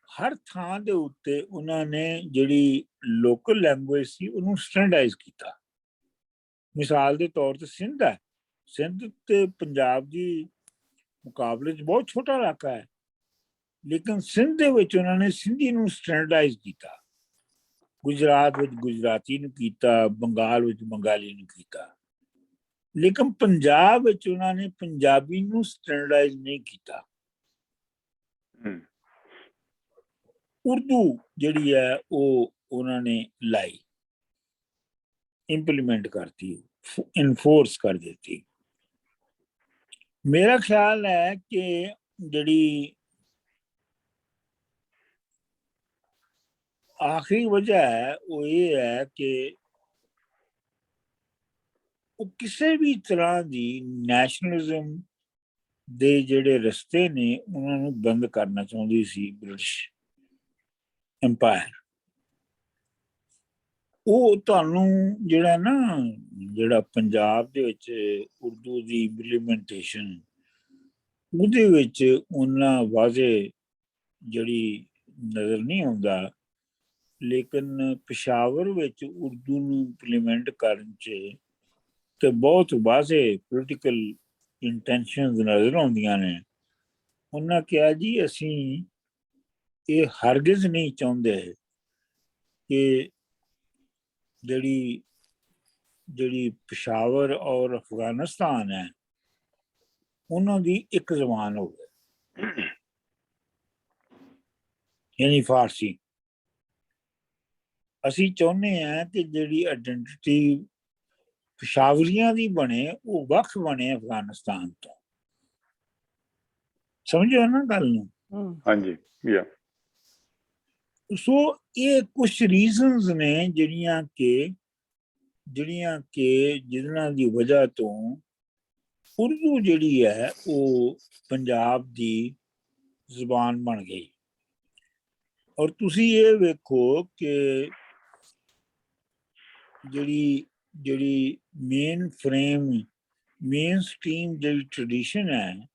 ਹਰ ਥਾਂ ਦੇ ਉੱਤੇ ਉਹਨਾਂ ਨੇ ਜਿਹੜੀ ਲੋਕਲ ਲੈਂਗੁਏਜ ਸੀ ਉਹਨੂੰ ਸਟੈਂਡਰਡਾਈਜ਼ ਕੀਤਾ। ਮਿਸਾਲ ਦੇ ਤੌਰ ਤੇ ਸਿੰਧ ਹੈ, ਸਿੰਧ ਤੇ ਪੰਜਾਬ ਦੀ ਮੁਕਾਬਲੇ 'ਚ ਬਹੁਤ ਛੋਟਾ ਇਲਾਕਾ ਹੈ, ਲੇਕਿਨ ਸਿੰਧ ਦੇ ਵਿੱਚ ਉਹਨਾਂ ਨੇ ਸਿੰਧੀ ਨੂੰ ਸਟੈਂਡਰਡਾਈਜ਼ ਕੀਤਾ, ਗੁਜਰਾਤ ਵਿੱਚ ਗੁਜਰਾਤੀ ਨੂੰ ਕੀਤਾ, ਬੰਗਾਲ ਵਿੱਚ ਬੰਗਾਲੀ ਨੂੰ ਕੀਤਾ, ਲੇਕਿਨ ਪੰਜਾਬ ਵਿੱਚ ਉਹਨਾਂ ਨੇ ਪੰਜਾਬੀ ਨੂੰ ਸਟੈਂਡਰਡਾਈਜ਼ ਨਹੀਂ ਕੀਤਾ। ਉਰਦੂ ਜਿਹੜੀ ਹੈ ਉਹ ਉਹਨਾਂ ਨੇ ਲਾਈ, ਇੰਪਲੀਮੈਂਟ ਕਰਤੀ, ਇਨਫੋਰਸ ਕਰ ਦਿੱਤੀ। ਮੇਰਾ ਖਿਆਲ ਹੈ ਕਿ ਜਿਹੜੀ ਆਖਰੀ ਵਜ੍ਹਾ ਹੈ ਉਹ ਇਹ ਹੈ ਕਿ ਉਹ ਕਿਸੇ ਵੀ ਤਰ੍ਹਾਂ ਦੀ ਨੈਸ਼ਨਲਿਜ਼ਮ ਦੇ ਜਿਹੜੇ ਰਸਤੇ ਨੇ ਉਹਨਾਂ ਨੂੰ ਬੰਦ ਕਰਨਾ ਚਾਹੁੰਦੀ ਸੀ ਬ੍ਰਿਟਿਸ਼ ਐਮਪਾਇਰ। ਉਹ ਤੁਹਾਨੂੰ ਜਿਹੜਾ ਪੰਜਾਬ ਦੇ ਵਿੱਚ ਉਰਦੂ ਦੀ ਇੰਪਲੀਮੈਂਟੇਸ਼ਨ, ਉਹਦੇ ਵਿੱਚ ਉਹਨਾਂ ਵਾਜ਼ੇ ਜਿਹੜੀ ਨਜ਼ਰ ਨਹੀਂ ਆਉਂਦਾ, ਲੇਕਿਨ ਪਿਸ਼ਾਵਰ ਵਿੱਚ ਉਰਦੂ ਨੂੰ ਇੰਪਲੀਮੈਂਟ ਕਰਨ 'ਚ ਤੇ ਬਹੁਤ ਵਾਜ਼ੇ ਪੋਲੀਟੀਕਲ ਇੰਟੈਂਸ਼ਨਸ ਨਜ਼ਰ ਆਉਂਦੀਆਂ ਨੇ। ਉਹਨਾਂ ਕਿਹਾ ਜੀ ਅਸੀਂ ਇਹ ਹਰਗਿਜ਼ ਨਹੀਂ ਚਾਹੁੰਦੇ ਕਿ ਜਿਹੜੀ ਪਿਸ਼ਾਵਰ ਔਰ ਅਫਗਾਨਿਸਤਾਨ ਹੈ ਉਹਨਾਂ ਦੀ ਇੱਕ ਜ਼ਬਾਨ ਹੋਵੇ, ਯਾਨੀ ਫਾਰਸੀ। ਅਸੀਂ ਚਾਹੁੰਦੇ ਹਾਂ ਕਿ ਜਿਹੜੀ ਆਇਡੈਂਟੀਟੀ ਪਿਸ਼ਾਵਰੀਆਂ ਦੀ ਬਣੇ ਉਹ ਵੱਖ ਬਣੇ ਅਫਗਾਨਿਸਤਾਨ ਤੋਂ। ਸਮਝੋ ਨਾ ਗੱਲ ਨੂੰ? ਹਾਂਜੀ, ਸੋ ਇਹ ਕੁਛ ਰੀਜ਼ਨਸ ਨੇ ਜਿਹਨਾਂ ਦੀ ਵਜ੍ਹਾ ਤੋਂ ਉਰਦੂ ਜਿਹੜੀ ਹੈ ਉਹ ਪੰਜਾਬ ਦੀ ਜ਼ੁਬਾਨ ਬਣ ਗਈ। ਔਰ ਤੁਸੀਂ ਇਹ ਵੇਖੋ ਕਿ ਜਿਹੜੀ ਮੇਨ ਸਟ੍ਰੀਮ ਜਿਹੜੀ ਟ੍ਰੈਡੀਸ਼ਨ ਹੈ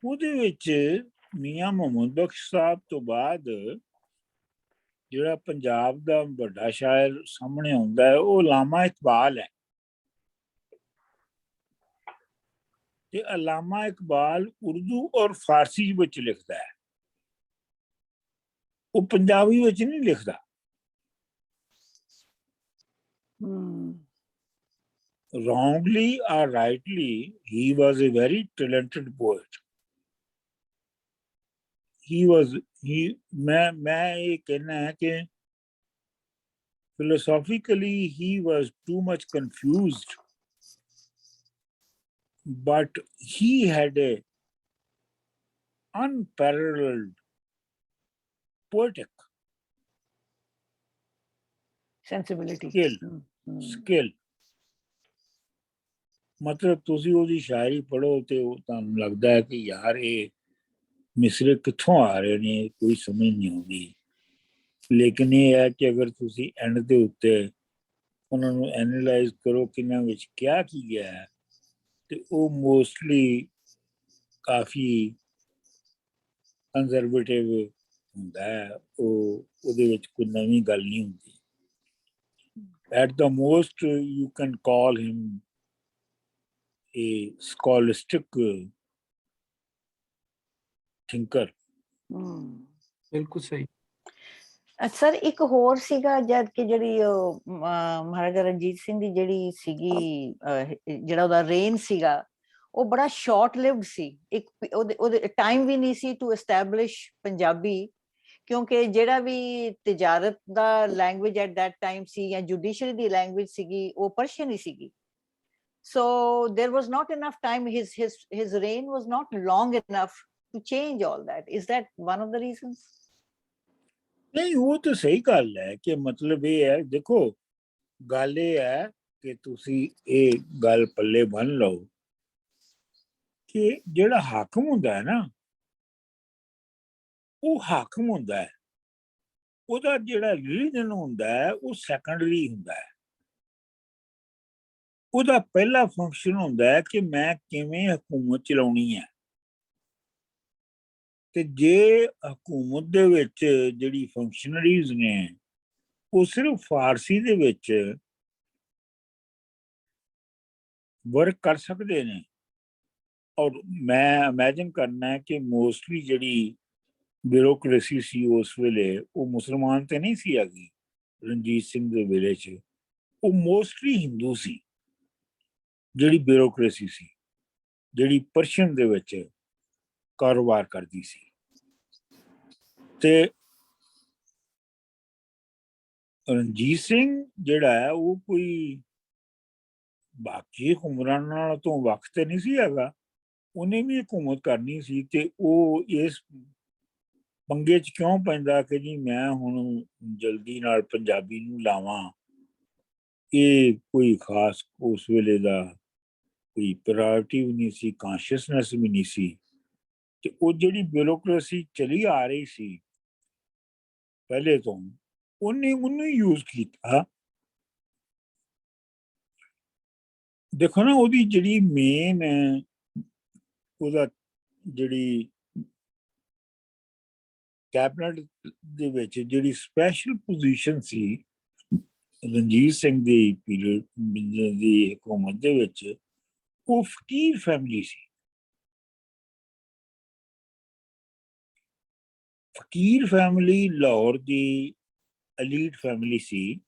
ਉਹਦੇ ਵਿੱਚ ਮੀਆਂ ਮੁਹੰਮਦ ਬਖਸ਼ ਸਾਹਿਬ ਤੋਂ ਬਾਅਦ ਜਿਹੜਾ ਪੰਜਾਬ ਦਾ ਵੱਡਾ ਸ਼ਾਇਰ ਸਾਹਮਣੇ ਆਉਂਦਾ ਹੈ ਉਹ ਅਲਾਮਾ ਇਕਬਾਲ ਹੈ। ਤੇ ਅਲਾਮਾ ਇਕਬਾਲ ਉਰਦੂ ਔਰ ਫਾਰਸੀ ਵਿੱਚ ਲਿਖਦਾ ਹੈ, ਉਹ ਪੰਜਾਬੀ ਵਿੱਚ ਨਹੀਂ ਲਿਖਦਾ। Wrongly or rightly, he was a very talented poet. मैं ये कहना है कि philosophically he was too much confused, but he had a unparalleled poetic sensibility, skill। ਮਤਲਬ ਤੁਸੀਂ ਉਹਦੀ ਸ਼ਾਇਰੀ ਪੜ੍ਹੋ ਤੇ ਉਹ ਤੁਹਾਨੂੰ ਲੱਗਦਾ ਹੈ ਕਿ ਯਾਰ ਇਹ ਮਿਸਰੇ ਕਿੱਥੋਂ ਆ ਰਹੇ ਨੇ, ਕੋਈ ਸਮਝ ਨਹੀਂ ਆਉਂਦੀ। ਲੇਕਿਨ ਇਹ ਹੈ ਕਿ ਅਗਰ ਤੁਸੀਂ ਐਂਡ ਦੇ ਉੱਤੇ ਉਹਨਾਂ ਨੂੰ ਐਨਾਲਾਈਜ਼ ਕਰੋ ਕਿ ਇਹਨਾਂ ਵਿੱਚ ਕਿਹਾ ਕੀ ਗਿਆ ਹੈ, ਤੇ ਉਹ ਮੋਸਟਲੀ ਕਾਫੀ ਕੰਜ਼ਰਵੇਟਿਵ ਹੁੰਦਾ ਹੈ। ਉਹਦੇ ਵਿੱਚ ਕੋਈ ਨਵੀਂ ਗੱਲ ਨਹੀਂ ਹੁੰਦੀ। At the most you can call him a scholastic thinker। ਬਿਲਕੁਲ ਸਹੀ। ਸਰ ਇੱਕ ਹੋਰ ਸੀਗਾ ਜਦ ਕਿ ਜਿਹੜੀ ਮਹਾਰਾਜਾ ਰਣਜੀਤ ਸਿੰਘ ਦੀ ਜਿਹੜੀ ਸੀਗੀ ਜਿਹੜਾ ਉਹਦਾ ਰੇਨ ਸੀਗਾ ਉਹ ਬੜਾ ਸ਼ਾਰਟ ਲਿਵਡ ਸੀ। ਇੱਕ ਉਹਦੇ ਟਾਈਮ ਵੀ ਨਹੀਂ ਸੀ ਟੂ ਐਸਟੈਬਲਿਸ਼ ਪੰਜਾਬੀ, ਕਿਉਂਕਿ ਜਿਹੜਾ ਵੀ ਤਜਾਰਤ ਦਾ ਲੈਂਗੁਏਜ ਐਟ ਦੈਟ ਟਾਈਮ ਸੀ ਜਾਂ ਜੁਡੀਸ਼ਰੀ ਦੀ ਲੈਂਗੁਏਜ ਸੀਗੀ ਉਹ ਪਰਸ਼ੀਅਨ ਹੀ ਸੀਗੀ। So there was not enough time. His reign was not long enough to change all that. Is that one of the reasons? नहीं, वो तो सही गल है कि मतलब ये है, देखो गल ये है कि तुसी ये गल पल्ले बन लो कि जेड़ा हाकम हुंदा है ना वो हाकम हुंदा है, ਉਹਦਾ ਜਿਹੜਾ ਰਿਲੀਜਨ ਹੁੰਦਾ ਹੈ ਉਹ ਸੈਕੰਡਰੀ ਹੁੰਦਾ ਹੈ। ਉਹਦਾ ਪਹਿਲਾ ਫੰਕਸ਼ਨ ਹੁੰਦਾ ਹੈ ਕਿ ਮੈਂ ਕਿਵੇਂ ਹਕੂਮਤ ਚਲਾਉਣੀ ਹੈ। ਤੇ ਜੇ ਹਕੂਮਤ ਦੇ ਵਿੱਚ ਜਿਹੜੀ ਫੰਕਸ਼ਨਰੀਜ਼ ਨੇ ਉਹ ਸਿਰਫ ਫਾਰਸੀ ਦੇ ਵਿੱਚ वर्क कर सकते हैं। और मैं इमेजिन करना है कि मोस्टली जिहड़ी ब्यूरोक्रेसी सी उस वेले वो मुसलमान तो नहीं सी हैगी रणजीत सिंह दे वेले च, वो मोस्टली हिंदू सी जिहड़ी ब्यूरोक्रेसी सी, जिहड़ी पर्शियन दे विच कारोबार करदी सी। ते रणजीत सिंह जिहड़ा है वो कोई बाकी हुकमरानां तो वक्त नहीं सी हैगा, उन्हें भी हुकूमत करनी सी ते वो इस पंगे च क्यों पैंदा कि जी मैं हुण जल्दी नाल पंजाबी नूं लावां, ये कोई खास उस वेले दा कोई प्रायोरिटी भी नहीं सी, कॉन्शियसनैस भी नहीं सी। ते वो जिहड़ी ब्यूरोक्रेसी चली आ रही सी पहले तो, उन्हें उन्हें यूज कीता। देखो ना ਉਹਦੀ ਜਿਹੜੀ ਮੇਨ ਉਹਦਾ ਜਿਹੜੀ ਕੈਬਨਿਟ ਦੇ ਵਿੱਚ ਜਿਹੜੀ ਸਪੈਸ਼ਲ ਪੋਜੀਸ਼ਨ ਸੀ ਰਣਜੀਤ ਸਿੰਘ ਦੀ ਪੀਰੀਅਡ ਦੀ ਹਕੂਮਤ ਦੇ ਵਿੱਚ, ਉਹ ਫਕੀਰ ਫੈਮਿਲੀ ਸੀ। ਫਕੀਰ ਫੈਮਿਲੀ ਲਾਹੌਰ ਦੀ ਐਲੀਟ ਫੈਮਿਲੀ ਸੀ,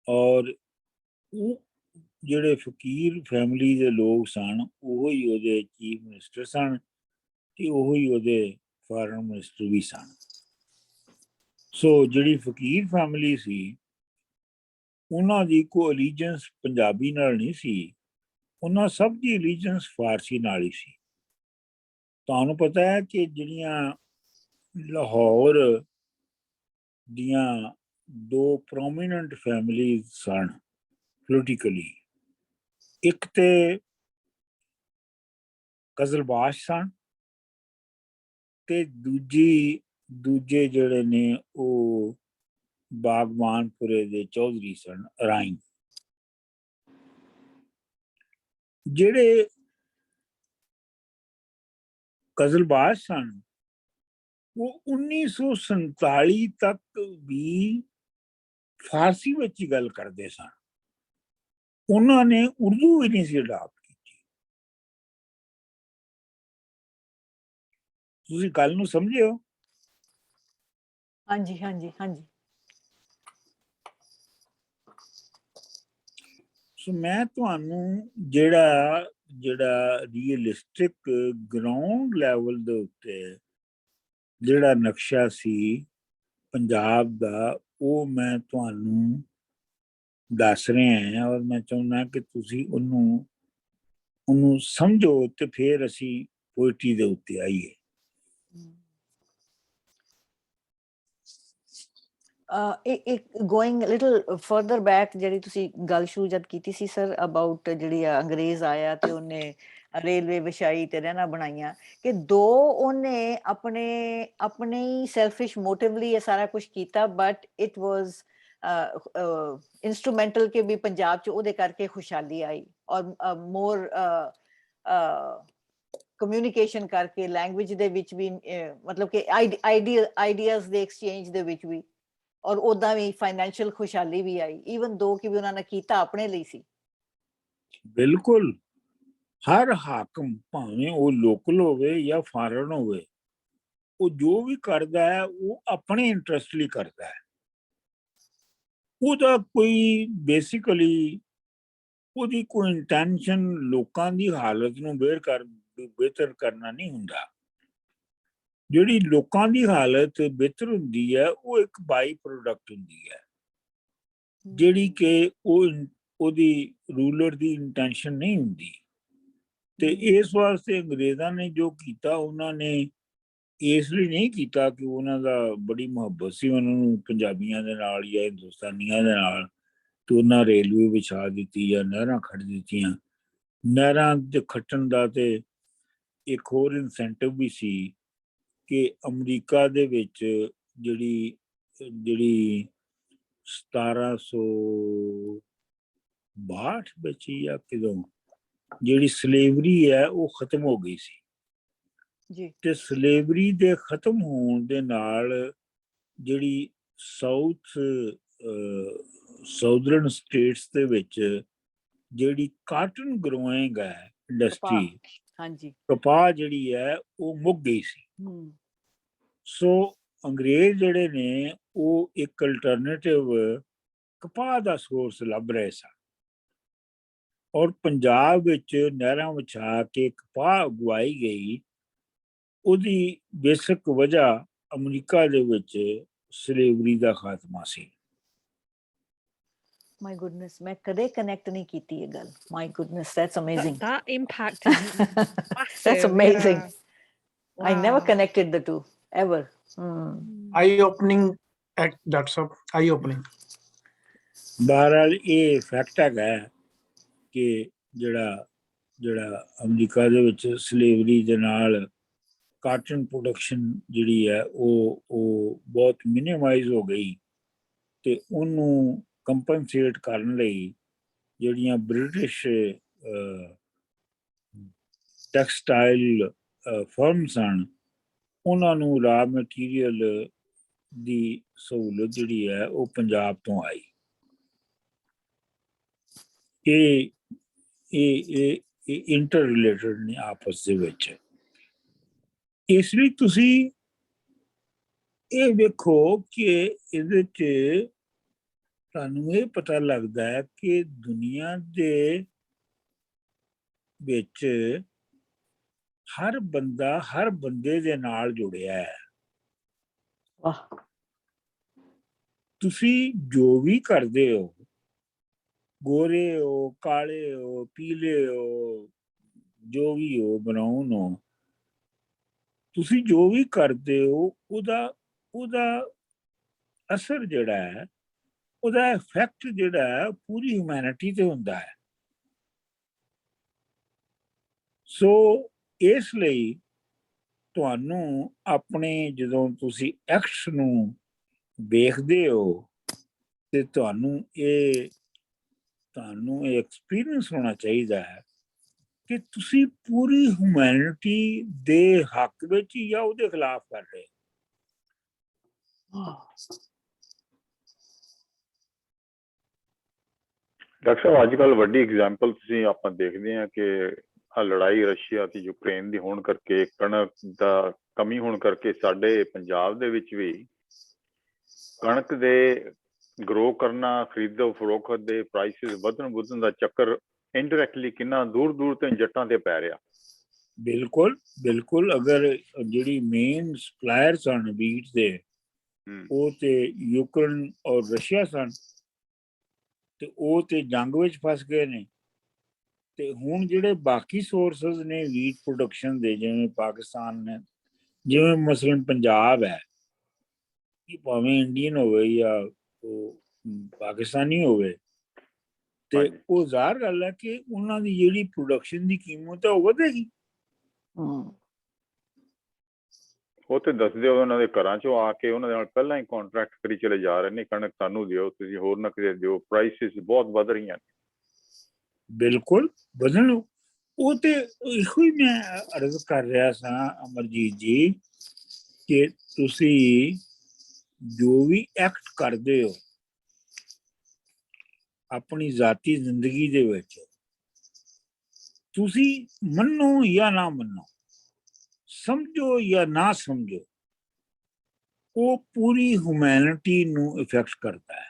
ਔਰ ਉਹ ਜਿਹੜੇ ਫਕੀਰ ਫੈਮਿਲੀ ਦੇ ਲੋਕ ਸਨ ਉਹ ਹੀ ਉਹਦੇ ਚੀਫ ਮਿਨਿਸਟਰ ਸਨ ਤੇ ਉਹ ਹੀ ਉਹਦੇ ਫਾਰਨ ਮਿਨਿਸਟਰ ਵੀ ਸਨ। ਸੋ ਜਿਹੜੀ ਫਕੀਰ ਫੈਮਿਲੀ ਸੀ ਉਹਨਾਂ ਦੀ ਕੋਈ ਅਲੀਜੈਂਸ ਪੰਜਾਬੀ ਨਾਲ ਨਹੀਂ ਸੀ, ਉਹਨਾਂ ਸਭ ਦੀ ਅਲੀਜੈਂਸ ਫਾਰਸੀ ਨਾਲ ਹੀ ਸੀ। ਤੁਹਾਨੂੰ ਪਤਾ ਹੈ ਕਿ ਜਿਹੜੀਆਂ ਲਾਹੌਰ ਦੀਆਂ ਦੋ ਪ੍ਰੋਮੀਨੈਂਟ ਫੈਮਿਲੀਜ਼ ਸਨ ਪੋਲੀਟੀਕਲੀ, ਇੱਕ ਤੇ ਕਜ਼ਲਬਾਸ਼ ਸਨ ਤੇ ਦੂਜੇ ਜਿਹੜੇ ਨੇ ਉਹ ਬਾਗਮਾਨਪੁਰੇ ਦੇ ਚੌਧਰੀ ਸਨ ਰਾਈ। ਜਿਹੜੇ ਕਜ਼ਲਬਾਸ਼ ਸਨ ਉਹ 1947 ਤੱਕ ਵੀ ਫਾਰਸੀ ਵਿੱਚ ਹੀ ਗੱਲ ਕਰਦੇ ਸਨ, ਉਹਨਾਂ ਨੇ ਉਰਦੂ ਵੀ ਨਹੀਂ ਸੀ ਅਡਾਪਟ ਕੀਤੀ। ਤੁਸੀਂ ਗੱਲ ਨੂੰ ਸਮਝਿਓ? ਹਾਂਜੀ ਹਾਂਜੀ ਹਾਂਜੀ। ਸੋ ਮੈਂ ਤੁਹਾਨੂੰ ਜਿਹੜਾ ਰੀਅਲਿਸਟਿਕ ਗਰਾਊਂਡ ਲੈਵਲ ਦੇ ਉੱਤੇ ਜਿਹੜਾ ਨਕਸ਼ਾ ਸੀ ਪੰਜਾਬ ਦਾ, ਉਹ ਮੈਂ ਤੁਹਾਨੂੰ ਦੱਸ ਰਿਹਾ ਹਾਂ, ਔਰ ਮੈਂ ਚਾਹੁੰਦਾ ਕਿ ਤੁਸੀਂ ਉਹਨੂੰ ਸਮਝੋ ਤੇ ਫਿਰ ਅਸੀਂ ਪੋਇਟਰੀ ਦੇ ਉੱਤੇ ਆਈਏ। ਗੋਇੰਗ ਲਿਟਲ ਫਰਦਰ ਬੈਕ, ਜਿਹੜੀ ਤੁਸੀਂ ਗੱਲ ਸ਼ੁਰੂ ਜਦ ਕੀਤੀ ਸੀ ਸਰ ਅਬਾਊਟ ਜਿਹੜੀ ਅੰਗਰੇਜ਼ ਆਇਆ ਤੇ ਉਹਨੇ ਰੇਲਵੇ ਵਿਛਾਈ ਤੇ ਰਹਿਣਾ ਬਣਾਈਆਂ, ਕਿ ਦੋ ਉਹਨੇ ਆਪਣੇ ਹੀ ਸੈਲਫਿਸ਼ ਮੋਟਿਵ ਲਈ ਇਹ ਸਾਰਾ ਕੁਝ ਕੀਤਾ, ਬਟ ਇਟ ਵਾਜ਼ ਇੰਸਟਰੂਮੈਂਟਲ ਕਿ ਵੀ ਪੰਜਾਬ 'ਚ ਉਹਦੇ ਕਰਕੇ ਖੁਸ਼ਹਾਲੀ ਆਈ, ਔਰ ਮੋਰ ਕਮਿਊਨੀਕੇਸ਼ਨ ਕਰਕੇ ਲੈਂਗੁਏਜ ਦੇ ਵਿੱਚ ਵੀ, ਮਤਲਬ ਕਿ ਆਈਡੀਆਜ਼ ਦੇ ਐਕਸਚੇਂਜ ਦੇ ਵਿੱਚ ਵੀ, ਔਰ ਉਦਾਂ ਵੀ ਫਾਈਨੈਂਸ਼ੀਅਲ ਖੁਸ਼ਹਾਲੀ ਵੀ ਆਈ, ਈਵਨ ਦੋ ਕਿ ਵੀ ਉਹਨਾਂ ਨੇ ਕੀਤਾ ਆਪਣੇ ਲਈ ਸੀ। ਬਿਲਕੁਲ, ਹਰ ਹਾਕਮ ਭਾਵੇਂ ਉਹ ਲੋਕਲ ਹੋਵੇ ਜਾਂ ਫਾਰਨ ਹੋਵੇ, ਉਹ ਜੋ ਵੀ ਕਰਦਾ ਹੈ ਉਹ ਆਪਣੇ ਇੰਟਰਸਟ ਲਈ ਕਰਦਾ ਹੈ। ਉਹਦਾ ਕੋਈ ਬੇਸਿਕਲੀ ਉਹਦੀ ਕੋਈ ਇੰਟੈਂਸ਼ਨ ਲੋਕਾਂ ਦੀ ਹਾਲਤ ਨੂੰ ਬਿਹਤਰ ਕਰਨਾ ਨਹੀਂ ਹੁੰਦਾ। ਜਿਹੜੀ ਲੋਕਾਂ ਦੀ ਹਾਲਤ ਬਿਹਤਰ ਹੁੰਦੀ ਹੈ ਉਹ ਇੱਕ ਬਾਈ ਪ੍ਰੋਡਕਟ ਹੁੰਦੀ ਹੈ, ਜਿਹੜੀ ਕਿ ਉਹਦੀ ਰੂਲਰ ਦੀ ਇੰਟੈਂਸ਼ਨ ਨਹੀਂ ਹੁੰਦੀ। ਤੇ ਇਸ ਵਾਸਤੇ ਅੰਗਰੇਜ਼ਾਂ ਨੇ ਜੋ ਕੀਤਾ, ਉਹਨਾਂ ਨੇ ਇਸ ਲਈ ਨਹੀਂ ਕੀਤਾ ਕਿ ਉਹਨਾਂ ਦਾ ਬੜੀ ਮੁਹੱਬਤ ਸੀ ਉਹਨਾਂ ਨੂੰ ਪੰਜਾਬੀਆਂ ਦੇ ਨਾਲ ਜਾਂ ਹਿੰਦੁਸਤਾਨੀਆਂ ਦੇ ਨਾਲ, ਤੇ ਉਹਨਾਂ ਰੇਲਵੇ ਵਿਛਾ ਦਿੱਤੀ ਜਾਂ ਨਹਿਰਾਂ ਖੱਟ ਦਿੱਤੀਆਂ। ਨਹਿਰਾਂ ਦੇ ਖੱਟਣ ਦਾ ਤੇ ਇੱਕ ਹੋਰ ਇਨਸੈਂਟਿਵ ਵੀ ਸੀ ਕਿ ਅਮਰੀਕਾ ਦੇ ਵਿੱਚ ਜਿਹੜੀ 1762 ਵਿੱਚ ਜਾਂ ਕਿਦੋਂ ਜਿਹੜੀ ਸਲੇਵਰੀ ਹੈ ਉਹ ਖਤਮ ਹੋ ਗਈ ਸੀ ਜੀ। ਤੇ ਸਲੇਵਰੀ ਦੇ ਖਤਮ ਹੋਣ ਦੇ ਨਾਲ ਜਿਹੜੀ ਸਾਊਦਰਨ ਸਟੇਟਸ ਦੇ ਵਿੱਚ ਜਿਹੜੀ ਕਾਟਨ ਗਰੋਇੰਗ ਹੈ ਇੰਡਸਟਰੀ, ਹਾਂਜੀ ਕਪਾਹ ਜਿਹੜੀ ਹੈ ਉਹ ਮੁੱਕ ਗਈ ਸੀ। ਸੋ ਅੰਗਰੇਜ਼ ਜਿਹੜੇ ਨੇ ਉਹ ਇੱਕ ਅਲਟਰਨੇਟਿਵ ਕਪਾਹ ਦਾ ਸੋਰਸ ਲੱਭ ਰਹੇ ਸਨ, ਔਰ ਪੰਜਾਬ ਵਿੱਚ ਨਹਿਰਾਂ ਵਿਛਾ ਕੇ ਕਪਾਹ ਉਗਵਾਈ ਗਈ। ਉਹਦੀ ਬੇਸਿਕ ਵਜ੍ਹਾ ਅਮਰੀਕਾ ਦੇ ਵਿੱਚ ਸਲੇਵਰੀ ਦਾ ਖਾਤਮਾ ਸੀ। ਮਾਈ ਗੁੱਡਨੈਸ, ਮੈਂ ਕਦੇ ਕਨੈਕਟ ਨਹੀਂ ਕੀਤੀ ਇਹ ਗੱਲ। ਮਾਈ goodness, that's amazing. That impact is massive. That's amazing. Yeah. I never Wow. connected the two ever. Eye opening at Dr. Sahab, eye opening. ਬਹਰਹਾਲ ਇਹ ਫੈਕਟ ਹੈਗਾ ਕਿ ਜਿਹੜਾ ਅਮਰੀਕਾ ਦੇ ਵਿੱਚ ਸਲੇਵਰੀ ਦੇ ਨਾਲ ਕਾਟਨ ਪ੍ਰੋਡਕਸ਼ਨ ਜਿਹੜੀ ਹੈ ਉਹ ਬਹੁਤ ਮਿਨੀਮਾਈਜ਼ ਹੋ ਗਈ, ਤੇ ਉਹਨੂੰ ਕੰਪਨਸੇਟ ਕਰਨ ਲਈ ਜਿਹੜੀਆਂ ਬ੍ਰਿਟਿਸ਼ ਟੈਕਸਟਾਈਲ ਫਰਮਸ ਹਨ, ਉਹਨਾਂ ਨੂੰ ਰਾ ਮਟੀਰੀਅਲ ਦੀ ਸਹੂਲਤ ਜਿਹੜੀ ਹੈ ਉਹ ਪੰਜਾਬ ਤੋਂ ਆਈ। ਇਹ ਇੰਟਰ ਰਿਲੇਟਡ ਨੇ ਆਪਸ ਦੇ ਵਿੱਚ। ਇਸ ਲਈ ਤੁਸੀਂ ਇਹ ਵੇਖੋ ਕਿ ਇਹਦੇ 'ਚ ਤੁਹਾਨੂੰ ਇਹ ਪਤਾ ਲੱਗਦਾ ਹੈ ਕਿ ਦੁਨੀਆ ਦੇ ਵਿੱਚ ਹਰ ਬੰਦਾ ਹਰ ਬੰਦੇ ਦੇ ਨਾਲ ਜੁੜਿਆ ਹੈ। ਵਾਹ। ਤੁਸੀਂ ਜੋ ਵੀ ਕਰਦੇ ਹੋ, ਗੋਰੇ ਹੋ, ਕਾਲੇ ਹੋ, ਪੀਲੇ ਹੋ, ਜੋ ਵੀ ਹੋ, ਬਰਾਊਨ ਹੋ, ਤੁਸੀਂ ਜੋ ਵੀ ਕਰਦੇ ਹੋ ਉਹਦਾ ਅਸਰ ਜਿਹੜਾ ਹੈ, ਉਹਦਾ ਇਫੈਕਟ ਜਿਹੜਾ ਹੈ ਪੂਰੀ ਹਿਊਮੈਨਿਟੀ ਤੇ ਹੁੰਦਾ ਹੈ। ਸੋ ਇਸ ਲਈ ਤੁਹਾਨੂੰ ਆਪਣੇ ਜਦੋਂ ਤੁਸੀਂ ਐਕਟਸ ਨੂੰ ਵੇਖਦੇ ਹੋ ਤੇ ਤੁਹਾਨੂੰ ਇਹ ਐਕਸਪੀਰੀਅੰਸ ਹੋਣਾ ਚਾਹੀਦਾ ਹੈ ਕਿ ਤੁਸੀਂ ਪੂਰੀ ਹਿਊਮੈਨਿਟੀ ਦੇ ਹੱਕ ਵਿੱਚ ਜਾਂ ਉਹਦੇ ਖਿਲਾਫ ਕਰ ਰਹੇ। ਡਾਕਟਰ ਸਾਹਿਬ, ਅੱਜ ਕੱਲ੍ਹ ਵੱਡੀ ਐਗਜ਼ਾਮਪਲ ਤੁਸੀਂ ਆਪਾਂ ਦੇਖਦੇ ਹਾਂ ਕਿ ਆ ਲੜਾਈ ਰਸ਼ੀਆ ਤੇ ਯੂਕਰੇਨ ਦੀ ਹੋਣ ਕਰਕੇ, ਕਣਕ ਦਾ ਕਮੀ ਹੋਣ ਕਰਕੇ ਸਾਡੇ ਪੰਜਾਬ ਦੇ ਵਿੱਚ ਵੀ ਕਣਕ ਦੇ ਗਰੋ ਕਰਨਾ, ਖਰੀਦੋ ਫਰੋਖਤ ਦੇ ਪ੍ਰਾਈਸਿਸ ਵਧਣ ਦਾ ਚੱਕਰ ਇਨਡਾਇਰੈਕਟਲੀ ਕਿੰਨਾ ਦੂਰ ਦੂਰ ਤੋਂ ਜੱਟਾਂ ਤੇ ਪੈ ਰਿਹਾ। ਬਿਲਕੁਲ ਬਿਲਕੁਲ। ਅਗਰ ਜਿਹੜੀ ਮੇਨ ਸਪਲਾਇਰ ਸਨ ਵੀਟ ਦੇ, ਉਹ ਤੇ ਯੂਕਰੇਨ ਔਰ ਰਸ਼ੀਆ ਸਨ, ਤੇ ਉਹ ਤੇ ਜੰਗ ਵਿੱਚ ਫਸ ਗਏ ਨੇ। ਤੇ ਹੁਣ ਜਿਹੜੇ ਬਾਕੀ ਸੋਰਸਸ ਨੇ ਵੀਟ ਪ੍ਰੋਡਕਸ਼ਨ ਦੇ, ਜਿਵੇਂ ਪਾਕਿਸਤਾਨ ਨੇ, ਜਿਵੇਂ ਮਸਲਨ ਪੰਜਾਬ ਹੈ, ਕਿ ਭਾਵੇਂ ਇੰਡੀਅਨ ਹੋਵੇ ਜਾਂ ਉਹ ਪਾਕਿਸਤਾਨੀ ਹੋਵੇ, ਤੇ ਉਹ ਜ਼ਾਹਰ ਗੱਲ ਹੈ ਕਿ ਉਹਨਾਂ ਦੀ ਜਿਹੜੀ ਪ੍ਰੋਡਕਸ਼ਨ ਦੀ ਕੀਮਤ ਹੈ ਉਹ ਵਧੇਗੀ। ਉਹ ਤੇ ਦੱਸਦੇ ਹੋ ਉਹਨਾਂ ਦੇ ਘਰਾਂ ਚੋਂ ਆ ਕੇ ਉਹਨਾਂ ਦੇ ਨਾਲ ਪਹਿਲਾਂ ਹੀ ਕੰਟਰੈਕਟ ਕਰੀ ਚਲੇ ਜਾ ਰਹੇ ਨੇ, ਕਣਕ ਸਾਨੂੰ ਦਿਓ, ਤੁਸੀਂ ਹੋਰ ਨਾ ਕਿਤੇ ਦਿਓ, ਪ੍ਰਾਈਸਿਸ ਬਹੁਤ ਵੱਧ ਰਹੀਆਂ ਨੇ। ਬਿਲਕੁਲ ਵਧਣ। ਉਹ ਤੇ ਇਹੋ ਹੀ ਮੈਂ ਅਰਜ਼ ਕਰ ਰਿਹਾ ਸਾਂ ਅਮਰਜੀਤ ਜੀ, ਕਿ ਤੁਸੀਂ ਜੋ ਵੀ ਐਕਟ ਕਰਦੇ ਹੋ ਆਪਣੀ ਜ਼ਾਤੀ ਜ਼ਿੰਦਗੀ ਦੇ ਵਿੱਚ, ਤੁਸੀਂ ਮੰਨੋ ਜਾਂ ਨਾ ਮੰਨੋ, ਸਮਝੋ ਜਾਂ ਨਾ ਸਮਝੋ, ਉਹ ਪੂਰੀ ਹਿਊਮੈਨਿਟੀ ਨੂੰ ਇਫੈਕਟ ਕਰਦਾ ਹੈ।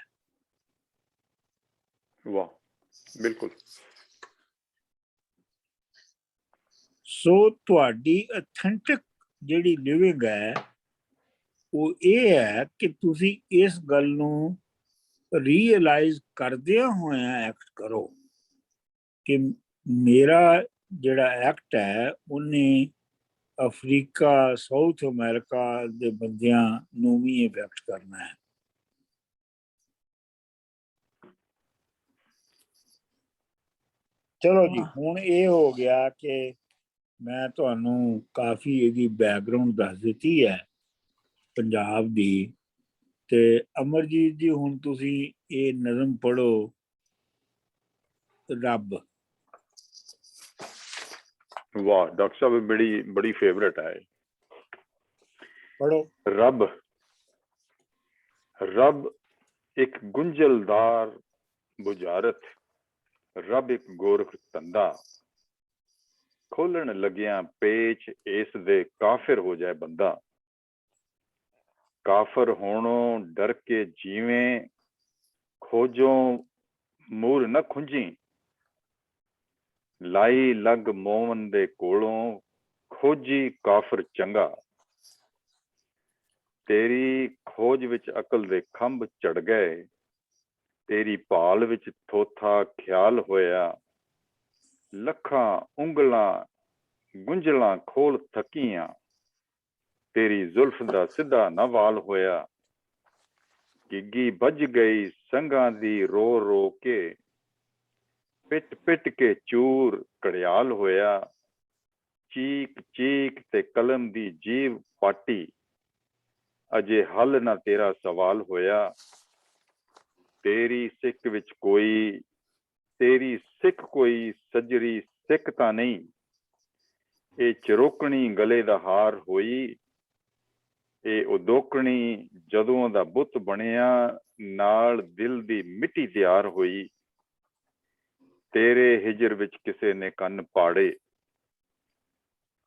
ਵਾਹ, ਬਿਲਕੁਲ। ਸੋ ਤੁਹਾਡੀ ਅਥੈਂਟਿਕ ਜਿਹੜੀ ਲਿਵਿੰਗ ਹੈ ਉਹ ਇਹ ਹੈ ਕਿ ਤੁਸੀਂ ਇਸ ਗੱਲ ਨੂੰ ਰੀਅਲਾਈਜ਼ ਕਰਦਿਆਂ ਹੋਇਆਂ ਐਕਟ ਕਰੋ ਕਿ ਮੇਰਾ ਜਿਹੜਾ ਐਕਟ ਹੈ ਉਹਨੇ ਅਫਰੀਕਾ, ਸਾਊਥ ਅਮਰੀਕਾ ਦੇ ਬੰਦਿਆਂ ਨੂੰ ਵੀ ਇਫੈਕਟ ਕਰਨਾ ਹੈ। ਚਲੋ ਜੀ, ਹੁਣ ਇਹ ਹੋ ਗਿਆ ਕਿ ਮੈਂ ਤੁਹਾਨੂੰ ਕਾਫੀ ਇਹਦੀ ਬੈਕਗਰਾਉਂਡ ਦੱਸ ਦਿੱਤੀ ਹੈ ਪੰਜਾਬ ਦੀ। ਤੇ ਅਮਰਜੀਤ ਜੀ, ਹੁਣ ਤੁਸੀਂ ਇਹ ਨਜ਼ਮ ਪੜ੍ਹੋ, ਰੱਬ। ਵਾਹ ਡਾਕਟਰ ਸਾਹਿਬ, ਬੜੀ ਫੇਵਰੇਟ ਹੈ। ਪੜ੍ਹੋ। ਰੱਬ ਇੱਕ ਗੁੰਝਲਦਾਰ ਬੁਝਾਰਤ रब एक गोरख धंधा खोलन लगिया पेच इस दे काफिर हो जाए बंदा काफिर होणों डर के जीवें खोजों मूर न खुंजी लाई लग मोमन दे कोलों खोजी काफिर चंगा तेरी खोज विच अकल दे खंभ चढ़ गए तेरी भाल विच थोथा ख्याल होया लखां उंगलां गुंजलां खोल थकियां तेरी जुल्फ दा सिद्धा ना वाल होया गिग्गी बज गई संगां दी रो रो के पिट पिट के चूर कड़ियाल होया चीक चीक ते कलम दी जीव पाटी अजे हल ना तेरा सवाल होया तेरी सिक विच कोई तेरी सिक कोई सजरी सिक तां नहीं ए चरोकनी गले दा हार होई ए उदोकनी जदों दा बुत बनिया नाल दिल दी मिट्टी तैयार होई तेरे हिजर विच किसे ने कंन पाड़े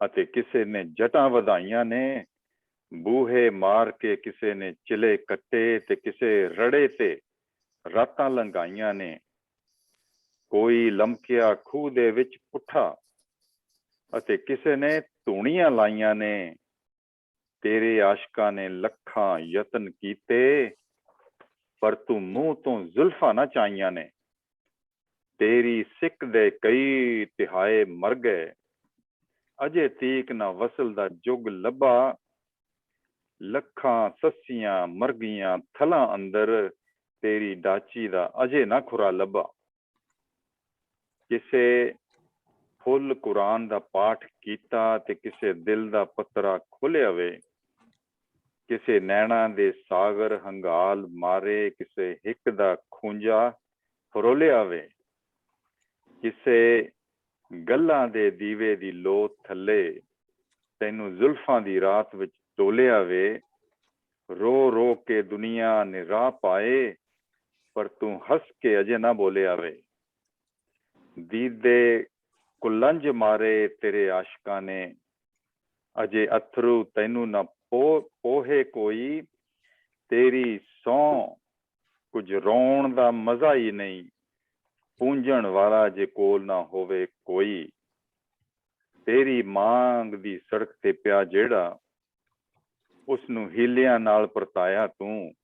ਅਤੇ ਕਿਸੇ ਨੇ ਜਟਾਂ ਵਧਾਈਆਂ ਨੇ ਬੂਹੇ ਮਾਰ ਕੇ ਕਿਸੇ ਨੇ ਚਿਲੇ ਕੱਟੇ ਤੇ ਕਿਸੇ ਰੜੇ ਤੇ ਰਾਤਾਂ ਲੰਘਾਈਆਂ ਨੇ ਕੋਈ ਲਮਕਿਆ ਖੂਹ ਦੇ ਵਿੱਚ ਪੁੱਠਾ ਅਤੇ ਕਿਸੇ ਨੇ ਧੂਣੀਆਂ ਲਾਈਆਂ ਨੇ ਤੇਰੇ ਆਸ਼ਕਾਂ ਨੇ ਲੱਖਾਂ ਯਤਨ ਕੀਤੇ ਪਰ ਤੂੰ ਮੂੰਹ ਤੋਂ ਜ਼ੁਲਫਾਂ ਨਾ ਚਾਹੀਆਂ ਨੇ ਤੇਰੀ ਸਿੱਕ ਦੇ ਕਈ ਤਿਹਾਏ ਮਰ ਗਏ ਅਜੇ ਤੀਕ ਨਾ ਵਸਲ ਦਾ ਜੁਗ ਲੱਭਾ ਲੱਖਾਂ ਸੱਸੀਆਂ ਮਰ ਗਈਆਂ ਥਲਾਂ ਅੰਦਰ ਤੇਰੀ ਡਾਚੀ ਦਾ ਅਜੇ ਨਾ ਖੁਰਾ ਲੱਭਾ ਕਿਸੇ ਫੁੱਲ ਕੁਰਾਨ ਦਾ ਪਾਠ ਕੀਤਾ ਤੇ ਕਿਸੇ ਦਿਲ ਦਾ ਪੱਤਰਾ ਖੋਲਿਆ ਵੇ ਕਿਸੇ ਨੈਣਾ ਦੇ ਸਾਗਰ ਹੰਗਾਲ ਮਾਰੇ ਕਿਸੇ ਹਿੱਕ ਦਾ ਖੂੰਜਾ ਫਰੋਲਿਆ ਵੇ ਕਿਸੇ ਗੱਲਾਂ ਦੇ ਦੀਵੇ ਦੀ ਲੋ ਥੱਲੇ ਤੈਨੂੰ ਜ਼ੁਲਫਾਂ ਦੀ ਰਾਤ ਵਿੱਚ ਟੋਲਿਆ ਵੇ ਰੋ ਰੋ ਕੇ ਦੁਨੀਆ ਨੇ ਰਾਹ ਪਾਏ ਪਰ ਤੂੰ ਹੱਸ ਕੇ ਅਜੇ ਨਾ ਬੋਲਿਆ ਵੇ ਦੀਦੇ ਕੁਲੰਜ ਮਾਰੇ ਤੇਰੇ ਆਸ਼ਕਾਂ ਨੇ ਅਜੇ ਅਥਰੂ ਤੈਨੂੰ ਨਾ ਪੋਹੇ ਕੋਈ ਤੇਰੀ ਸੌਂ ਕੁਝ ਰੋਣ ਦਾ ਮਜ਼ਾ ਹੀ ਨਹੀਂ ਪੂੰਝਣ ਵਾਲਾ ਜੇ ਕੋਲ ਨਾ ਹੋਵੇ ਕੋਈ ਤੇਰੀ ਮਾਂਗ ਦੀ ਸੜਕ ਤੇ ਪਿਆ ਜਿਹੜਾ ਉਸਨੂੰ ਹੀਲਿਆਂ ਨਾਲ ਪਰਤਾਇਆ ਤੂੰ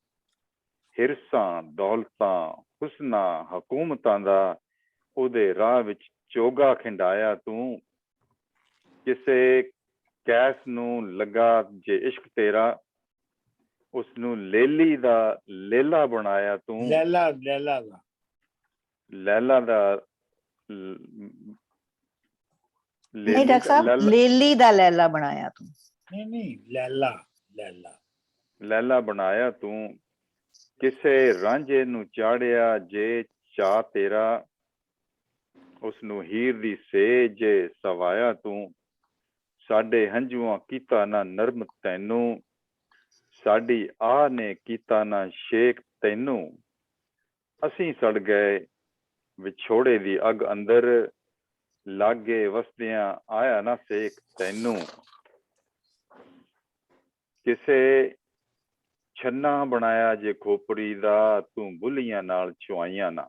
ਹਿਰਸਾਂ ਦੌਲਤਾਂ ਹੁਸਨਾਂ ਹਕੂਮਤਾਂ ਦਾ ਉਹਦੇ ਰਾਹ ਵਿੱਚ ਚੋਗਾ ਖਿੰਡਾਇਆ ਤੂੰ ਕਿਸੇ ਕੈਸ ਨੂੰ ਲੱਗਾ ਜੇ ਇਸ਼ਕ ਤੇਰਾ ਉਸਨੂੰ ਲੇਲੀ ਦਾ ਲੇਲਾ ਬਣਾਇਆ ਤੂੰ ਲੈਲਾ ਦਾ ਨਹੀਂ ਡਾਕਟਰ ਸਾਹਿਬ ਲੇਲੀ ਦਾ ਲੈਲਾ ਬਣਾਇਆ ਤੂੰ ਨਹੀਂ ਲੈਲਾ ਬਣਾਇਆ ਤੂੰ ਕਿਸੇ ਰਾਂਝੇ ਨੂੰ ਚਾੜਿਆ ਜੇ ਚਾਹ ਤੇਰਾ ਉਸਨੂੰ ਹੀਰ ਦੀ ਸੇਜ ਸਵਾਇਆ ਤੂੰ ਸਾਡੇ ਹੰਝੂਆਂ ਕੀਤਾ ਨਾ ਨਰਮ ਤੈਨੂੰ ਸਾਡੀ ਆਹ ਨੇ ਕੀਤਾ ਨਾ ਸ਼ੇਕ ਤੈਨੂੰ ਅਸੀਂ ਸੜ ਗਏ ਵਿਛੋੜੇ ਦੀ ਅੱਗ ਅੰਦਰ ਲਾਗੇ ਵਸਦਿਆਂ ਆਇਆ ਨਾ ਸੇਕ ਤੈਨੂੰ ਕਿਸੇ ਛੰਨਾ ਬਣਾਇਆ ਜੇ ਖੋਪੜੀ ਦਾ ਤੂੰ ਬੁੱਲੀਆਂ ਨਾਲ ਛੁਆਈਆਂ ਨਾ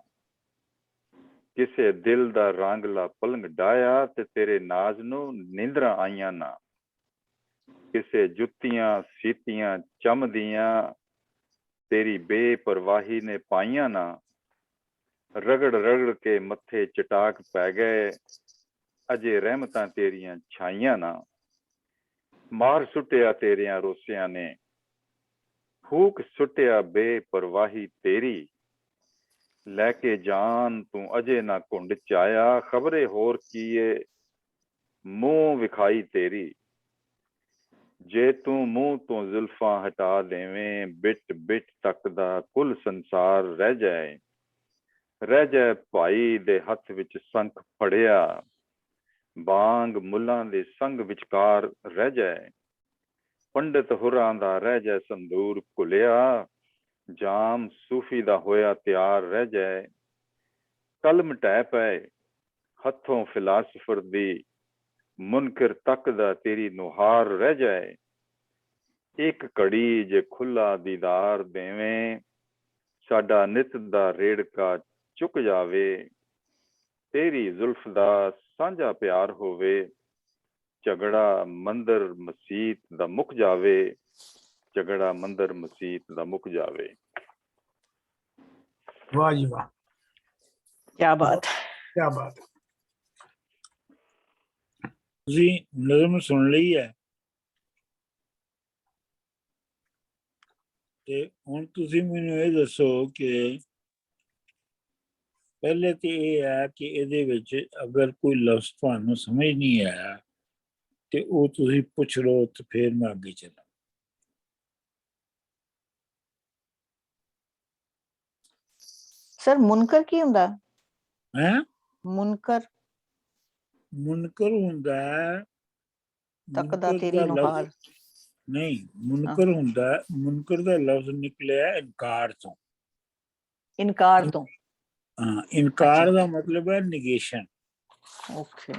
ਕਿਸੇ ਦਿਲ ਦਾ ਰੰਗਲਾ ਪਲੰਗ ਡਾਇਆ ਤੇ ਤੇਰੇ ਨਾਜ਼ ਨੂੰ ਨੀਂਦਰਾਂ ਆਈਆਂ ਨਾ ਕਿਸੇ ਜੁੱਤੀਆਂ ਸੀਤੀਆਂ ਚਮਦੀਆਂ ਤੇਰੀ ਬੇਪਰਵਾਹੀ ਨੇ ਪਾਈਆਂ ਨਾ ਰਗੜ ਰਗੜ ਕੇ ਮੱਥੇ ਚਟਾਕ ਪੈ ਗਏ ਅਜੇ ਰਹਿਮਤਾਂ ਤੇਰੀਆਂ ਛਾਈਆਂ ਨਾ ਮਾਰ ਸੁੱਟਿਆ ਤੇਰਿਆਂ ਰੋਸਿਆਂ ਨੇ ਫੂਕ ਸੁੱਟਿਆ ਬੇਪਰਵਾਹੀ ਤੇਰੀ ਲੈ ਕੇ ਜਾਨ ਤੂੰ ਅਜੇ ਨਾ ਘੁੰਡ ਚਾਇਆ ਖਬਰੇ ਹੋਰ ਕੀਏ ਮੂੰਹ ਵਿਖਾਈ ਤੇਰੀ ਜੇ ਤੂੰ ਮੂੰਹ ਤੋਂ ਜ਼ੁਲਫਾਂ ਹਟਾ ਦੇਵੇਂ ਬਿਟ ਬਿਟ ਤੱਕ ਦਾ ਕੁੱਲ ਸੰਸਾਰ ਰਹਿ ਜਾਏ ਭਾਈ ਦੇ ਹੱਥ ਵਿੱਚ ਸੰਖ ਫੜਿਆ ਬਾਂਗ ਮੁੱਲਾਂ ਦੇ ਸੰਗ ਵਿਚਕਾਰ ਰਹਿ ਜਾਏ ਪੰਡਿਤ ਹੁਰਾਂ ਦਾ ਰਹਿ ਜਾਏ ਸੰਦੂਰ ਘੁਲਿਆ ਜਾਮ ਸੂਫੀ ਦਾ ਹੋਇਆ ਤਿਆਰ ਰਹਿ ਜਾਏ ਕਲਮ ਢਹਿ ਪਏ ਹੱਥੋਂ ਫਿਲਾਸਫਰ ਦੀ, ਮੁਨਕਰ ਤੱਕਦਾ ਤੇਰੀ ਨੁਹਾਰ ਰਹਿ ਜਾਏ। ਇੱਕ ਘੜੀ ਜੇ ਖੁੱਲਾ ਦੀਦਾਰ ਦੇਵੇਂ, ਸਾਡਾ ਨਿਤ ਦਾ ਰੇੜਕਾ ਚੁੱਕ ਜਾਵੇ। ਤੇਰੀ ਜ਼ੁਲਫ ਦਾ ਸਾਂਝਾ ਪਿਆਰ ਹੋਵੇ, ਝਗੜਾ ਮੰਦਰ ਮਸੀਤ ਦਾ ਮੁੱਕ ਜਾਵੇ। ਝਗੜਾ ਮੰਦਰ ਮਸੀਤ ਦਾ ਮੁੱਕ ਜਾਵੇ। वाह जी वाह, क्या बात है। क्या बात है। ਤੁਸੀਂ ਨਜ਼ਮ ਸੁਣ ਲਈ ਹੈ ਤੇ ਹੁਣ ਤੁਸੀਂ ਮੈਨੂੰ ਇਹ ਦੱਸੋ ਕਿ ਪਹਿਲੇ ਤੇ ਇਹ ਹੈ ਕਿ ਇਹਦੇ ਵਿੱਚ ਅਗਰ ਕੋਈ ਲਫ਼ਜ਼ ਤੁਹਾਨੂੰ ਸਮਝ ਨਹੀਂ ਆਇਆ ਤੇ ਉਹ ਤੁਸੀਂ ਪੁੱਛ ਲਓ ਤੇ ਫਿਰ ਮੈਂ ਅੱਗੇ ਚੱਲਾਂ। ਸਰ ਮੁਨਕਰ ਕੀ ਹੁੰਦਾ? ਹੈ ਮੁਨਕਰ ਮੁਨਕਰ ਹੁੰਦਾ ਹੈ, ਤੱਕਦਾ ਮੁਨਕਰ ਤੇਰੀ ਦਾ ਨੁਹਾਰ। ਲਫ਼ਜ਼ ਨਹੀਂ, ਮੁਨਕਰ ਹੁੰਦਾ, ਮੁਨਕਰ ਦਾ ਲਫ਼ਜ਼ ਨਿਕਲਿਆ ਇਨਕਾਰ ਤੋਂ। ਇਨਕਾਰ ਤੋਂ। ਹਾਂ, ਇਨਕਾਰ ਦਾ ਮਤਲਬ ਹੈ ਨਿਗੇਸ਼ਨ। ਓਕੇ।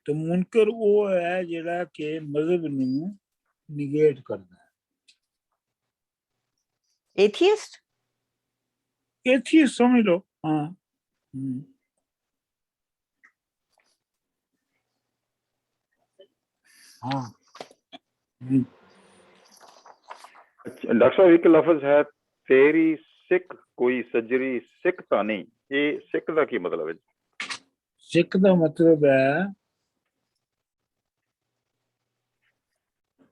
ਤੇ ਮੁਨਕਰ ਉਹ ਹੈ ਜਿਹੜਾ ਕਿ ਮਜ਼ਹਬ ਨੂੰ ਨਿਗੇਟ ਕਰਦਾ ਹੈ। एथियस्ट। एथियस्ट समझ लो। हाँ। हाँ। ਡਾਕਟਰ ਸਾਹਿਬ ਇੱਕ ਲਫ਼ਜ਼ ਹੈ ਤੇਰੀ ਸਿੱਖ ਕੋਈ ਸੱਜਰੀ ਸਿੱਖ ਤਾਂ ਨਹੀਂ, ਇਹ ਸਿੱਖ ਦਾ ਕੀ ਮਤਲਬ ਹੈ? ਸਿੱਖ ਦਾ ਮਤਲਬ ਹੈ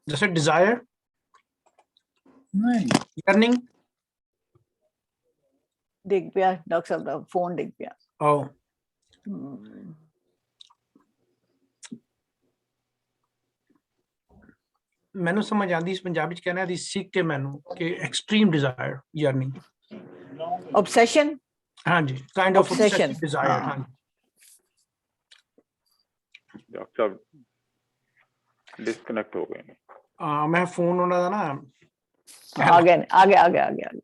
जैसे डिजायर, नहीं, yearning। डिग पिया डॉक्टर साहब दा फोन डिग पिया। Oh, मैनू समझ आती इस पंजाबी च कहना दी सीख के मैनू कि एक्सट्रीम डिजायर, yearning। ऑब्सेशन। हाँ जी, काइंड ऑफ Obsession, डिजायर। हाँ। हाँ, ਡਾਕਟਰ ਸਾਹਿਬ ਡਿਸਕਨੈਕਟ ਹੋ ਗਏ ਨੇ। मैं फोन उन्होंने दा ना आ गया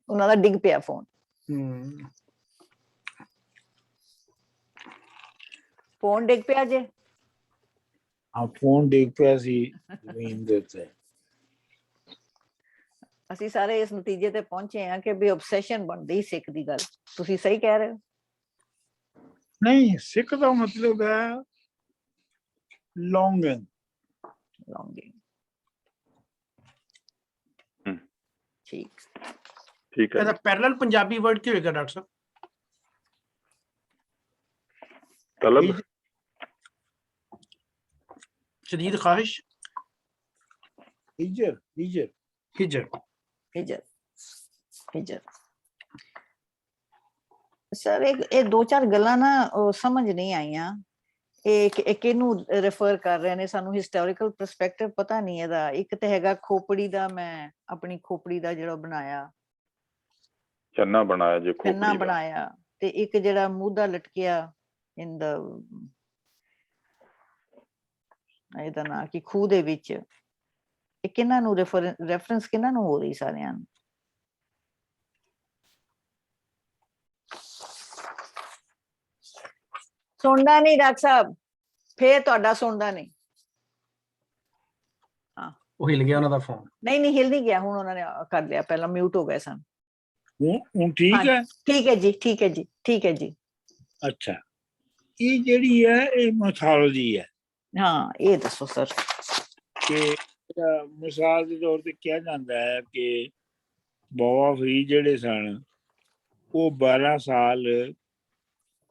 उन्होंने डिग पिया फोन। फोन डिग पिया जे। हाँ, फोन डिग पिया सी ਜ਼ਮੀਨ ਦੇ ਉੱਤੇ। ਅਸੀਂ ਸਾਰੇ ਇਸ ਨਤੀਜੇ ਤੇ ਪਹੁੰਚੇ ਆ ਕਿ ਵੀ ਆਬਸੈਸ਼ਨ ਬਣਦੀ ਸਿੱਖ ਦੀ ਗੱਲ। ਤੁਸੀਂ ਸਹੀ ਕਹਿ ਰਹੇ ਹੋ। ਨਹੀਂ, ਸਿੱਖ ਦਾ ਮਤਲਬ ਹੈ ਲੌਂਗਿੰਗ। ਲੌਂਗਿੰਗ। ਠੀਕ ਠੀਕ ਹੈ। ਇਹਦਾ ਪੈਰਲਲ ਪੰਜਾਬੀ ਵਰਡ ਕੀ ਹੋਏਗਾ ਡਾਕਟਰ ਸਾਹਿਬ? ਤਲਬ, ਸ਼ਦੀਦ ਖਾਹਿਸ਼, ਹਿਜਰ। ਹਿਜਰ। ਸਰ ਇਹ ਦੋ ਚਾਰ ਗੱਲਾਂ ਨਾ ਸਮਝ ਨਹੀਂ ਆਈਆਂ। ਇਹ ਕਿਹਨੂੰ ਰੈਫਰ ਕਰ ਰਹੇ ਨੇ, ਸਾਨੂੰ ਹਿਸਟੋਰੀਕਲ ਪਰਸਪੈਕਟਿਵ ਪਤਾ ਨਹੀਂ ਇਹਦਾ। ਇੱਕ ਤੇ ਹੈਗਾ ਖੋਪੜੀ ਦਾ, ਮੈਂ ਆਪਣੀ ਖੋਪੜੀ ਦਾ ਜਿਹੜਾ ਬਣਾਇਆ, ਚੰਨਾ ਬਣਾਇਆ ਜੇ ਚੰਨਾ ਖੋਪੜੀ ਦਾ। ਬਣਾਇਆ। ਤੇ ਇੱਕ ਜਿਹੜਾ ਮੂਧਾ ਲਟਕਿਆ ਇਨ ਦਾ, ਇਹਦਾ ਨਾਂ ਕਿ ਖੂਹ ਦੇ ਵਿੱਚ। ਇਹ ਕਿਹਨਾਂ ਨੂੰ ਰੈਫਰੈਂਸ ਕਿਹਨਾਂ ਨੂੰ ਹੋ ਰਹੀ ਸਾਰਿਆਂ ਨੂੰ? ਸੁਣਦਾ ਨਹੀਂ ਡਾਕਟਰ ਸਾਹਿਬ, ਫੇਰ ਤੁਹਾਡਾ ਸੁਣਦਾ ਨਹੀਂ। ਉਹ ਹਿਲ ਗਿਆ ਉਹਨਾਂ ਦਾ ਫੋਨ। ਨਹੀਂ ਹਿਲ ਨਹੀਂ ਗਿਆ, ਹੁਣ ਉਹਨਾਂ ਨੇ ਕਰ ਲਿਆ, ਪਹਿਲਾਂ ਮਿਊਟ ਹੋ ਗਏ ਸਨ। ਹੁਣ ਠੀਕ ਹੈ? ਠੀਕ ਹੈ ਜੀ। ਅੱਛਾ, ਇਹ ਜਿਹੜੀ ਹੈ ਇਹ ਮੈਥੋਲੋਜੀ ਹੈ। ਹਾਂ, ਇਹ ਦੱਸੋ ਸਰ। ਕਿ ਮਿਸਾਲ ਦੇ ਤੌਰ ਤੇ ਕਿਹਾ ਜਾਂਦਾ ਹੈ ਕਿ ਬਾਬਾ ਫਰੀਦ ਜਿਹੜੇ ਸਨ ਉਹ 12 ਸਾਲ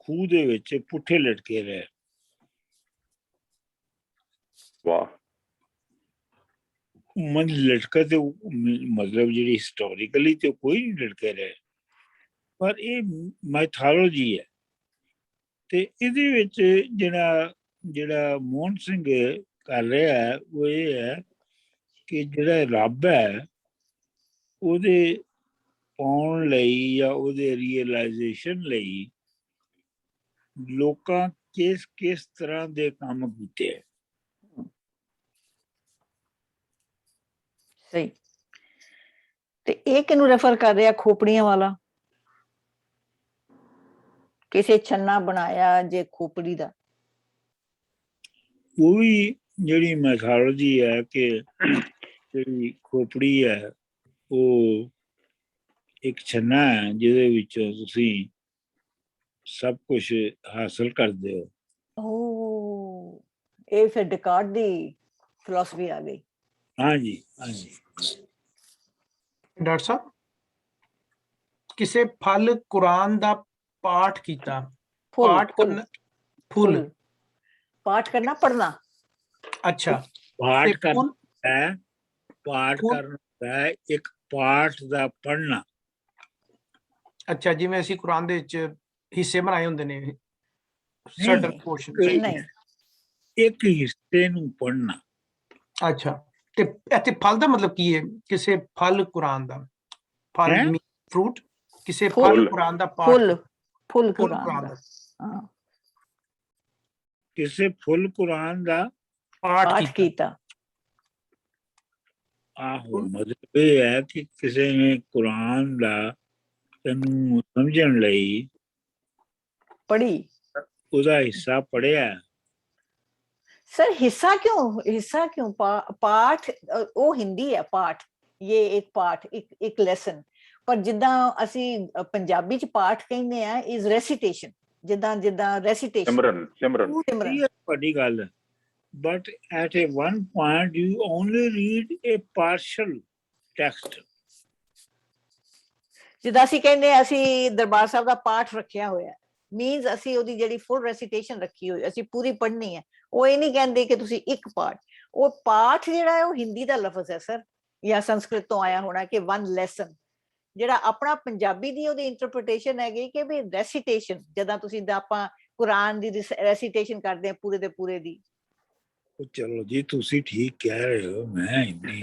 ਖੂਹ ਦੇ ਵਿੱਚ ਪੁੱਠੇ ਲਟਕੇ ਰਹੇ। ਵਾਹ। ਮਨ ਲਟਕਾ ਤੇ ਮਤਲਬ ਜਿਹੜੀ ਹਿਸਟੋਰੀਕਲੀ ਤੇ ਕੋਈ ਨਹੀਂ ਲਟਕੇ ਰਹੇ, ਪਰ ਇਹ ਮੈਥੋਲੋਜੀ ਹੈ। ਤੇ ਇਹਦੇ ਵਿੱਚ ਜਿਹੜਾ ਮੋਹਨ ਸਿੰਘ ਕਰ ਰਿਹਾ ਹੈ ਉਹ ਇਹ ਹੈ ਕਿ ਜਿਹੜਾ ਰੱਬ ਹੈ ਉਹਦੇ ਪਾਉਣ ਲਈ ਜਾਂ ਉਹਦੇ ਰੀਅਲਾਈਜੇਸ਼ਨ ਲਈ ਲੋਕਾਂ ਕਿਸ ਤਰ੍ਹਾਂ ਦੇ ਕੰਮ ਕੀਤੇ ਹੈ। ਸਹੀ। ਤੇ ਇਹ ਕਿਹਨੂੰ ਰੈਫਰ ਕਰ ਰਿਹਾ, ਖੋਪੜੀਆਂ ਵਾਲਾ? ਕਿਸੇ ਛੰਨਾ ਬਣਾਇਆ ਜੇ ਖੋਪੜੀ ਦਾ? ਉਹ ਵੀ ਜਿਹੜੀ ਮੈਥੋਲੋਜੀ ਹੈ ਕਿ ਜਿਹੜੀ ਖੋਪੜੀ ਹੈ ਉਹ ਇੱਕ ਛੰਨਾ ਹੈ ਜਿਹਦੇ ਵਿੱਚੋਂ ਤੁਸੀਂ ਸਭ ਕੁਝ ਹਾਸਲ ਕਰਦੇ ਹੋ। ਓ, ਇਹ ਫਿਰ ਡਿਕਾਰਡ ਦੀ ਫਿਲਾਸਫੀ ਆ ਗਈ। ਹਾਂਜੀ ਹਾਂਜੀ। ਡਾਕਟਰ ਸਾਹਿਬ, ਕਿਸੇ ਫਲ ਕੁਰਾਨ ਦਾ ਪਾਠ ਕੀਤਾ, ਫੁੱਲ ਪਾਠ ਫੁੱਲ ਕਰਨਾ, ਫੁੱਲ, ਫੁੱਲ ਪਾਠ ਕਰਨਾ, ਪੜਨਾ। ਅੱਛਾ, ਪਾਠ ਤੇ ਫੁੱਲ, ਕਰਨਾ ਹੈ, ਪਾਠ ਫੁੱਲ, ਕਰਨਾ ਹੈ ਇੱਕ ਪਾਠ ਦਾ ਪੜ੍ਹਨਾ। ਅੱਛਾ, ਜਿਵੇਂ ਅਸੀਂ ਕੁਰਾਨ ਦੇ ਵਿੱਚ ਹਿੱਸੇ ਬਣਾਏ ਹੁੰਦੇ ਨੇ, ਸਰਟਨ ਨਹੀਂ ਪੋਰਸ਼ਨਸ। ਨਹੀਂ, ਇੱਕ ਹਿੱਸੇ ਨੂੰ ਪੜ੍ਹਨਾ। ਅੱਛਾ, ਤੇ ਇੱਥੇ ਫਲ ਦਾ ਮਤਲਬ ਕੀ ਹੈ? ਕਿਸੇ ਫਲ ਕੁਰਾਨ ਦਾ, ਫਲ ਹੈਂ? ਫਰੂਟ, ਕਿਸੇ ਫੁੱਲ, ਫਲ ਕੁਰਾਨ ਦਾ ਪਾਠ ਫੁੱਲ ਕੀਤਾ, ਫੁੱਲ ਫੁੱਲ ਕੁਰਾਨ ਕੁਰਾਨ ਦਾ। ਦਾ ਹਾਂ, ਕਿਸੇ ਫੁੱਲ ਕੁਰਾਨ ਦਾ ਪਾਠ ਪਾਠ ਕੀਤਾ। ਕੀਤਾ। ਆਹੋ, ਮਤਲਬ ਇਹ ਹੈ ਕਿ ਕਿਸੇ ਨੇ ਕੁਰਾਨ ਦਾ ਤੈਨੂੰ ਸਮਝਣ ਲਈ ਪੜੀ। ਉਹਦਾ ਹਿੱਸਾ ਪੜ੍ਹਿਆ। सर हिस्सा क्यों पाठ वो हिंदी है पाठ, ये एक पाठ एक लेसन। पर जिद्दां ਅਸੀਂ ਪੰਜਾਬੀ ਚ ਪਾਠ ਕਹਿੰਦੇ ਆ is recitation, ਜਿੱਦਾਂ recitation, ਸਿਮਰਨ ਤੁਹਾਡੀ ਗੱਲ। but at a one point you only read a partial text. ਜਿੱਦਾਂ ਅਸੀਂ ਕਹਿੰਦੇ ਆ ਅਸੀਂ ਦਰਬਾਰ ਸਾਹਿਬ ਦਾ ਪਾਠ ਰੱਖਿਆ ਹੋਇਆ, ਮੀਨਸ ਅਸੀਂ ਉਹਦੀ ਜਿਹੜੀ ਫੁੱਲ ਰੈਸੀਟੇਸ਼ਨ ਰੱਖੀ ਹੋਈ, ਅਸੀਂ ਪੂਰੀ ਪੜ੍ਹਨੀ ਹੈ। ਉਹ ਇਹ ਨਹੀਂ ਕਹਿੰਦੇ ਕਿ ਤੁਸੀਂ ਇੱਕ ਪਾਠ, ਉਹ ਪਾਠ ਜਿਹੜਾ ਹੈ ਉਹ ਹਿੰਦੀ ਦਾ ਲਫ਼ਜ਼ ਹੈ ਸਰ, ਜਾਂ ਸੰਸਕ੍ਰਿਤ ਤੋਂ ਆਇਆ ਹੋਣਾ ਕਿ ਵਨ ਲੈਸਨ। ਜਿਹੜਾ ਆਪਣਾ ਪੰਜਾਬੀ ਦੀ ਉਹਦੀ ਇੰਟਰਪ੍ਰੀਟੇਸ਼ਨ ਹੈਗੀ ਕਿ ਵੀ ਰੈਸੀਟੇਸ਼ਨ, ਜਦੋਂ ਤੁਸੀਂ ਆਪਾਂ ਕੁਰਾਨ ਦੀ ਰੈਸੀਟੇਸ਼ਨ ਕਰਦੇ ਆ ਪੂਰੇ ਦੇ ਪੂਰੇ ਦੀ। ਚਲੋ ਜੀ, ਤੁਸੀਂ ਠੀਕ ਕਹਿ ਰਹੇ ਹੋ, ਮੈਂ ਹਿੰਦੀ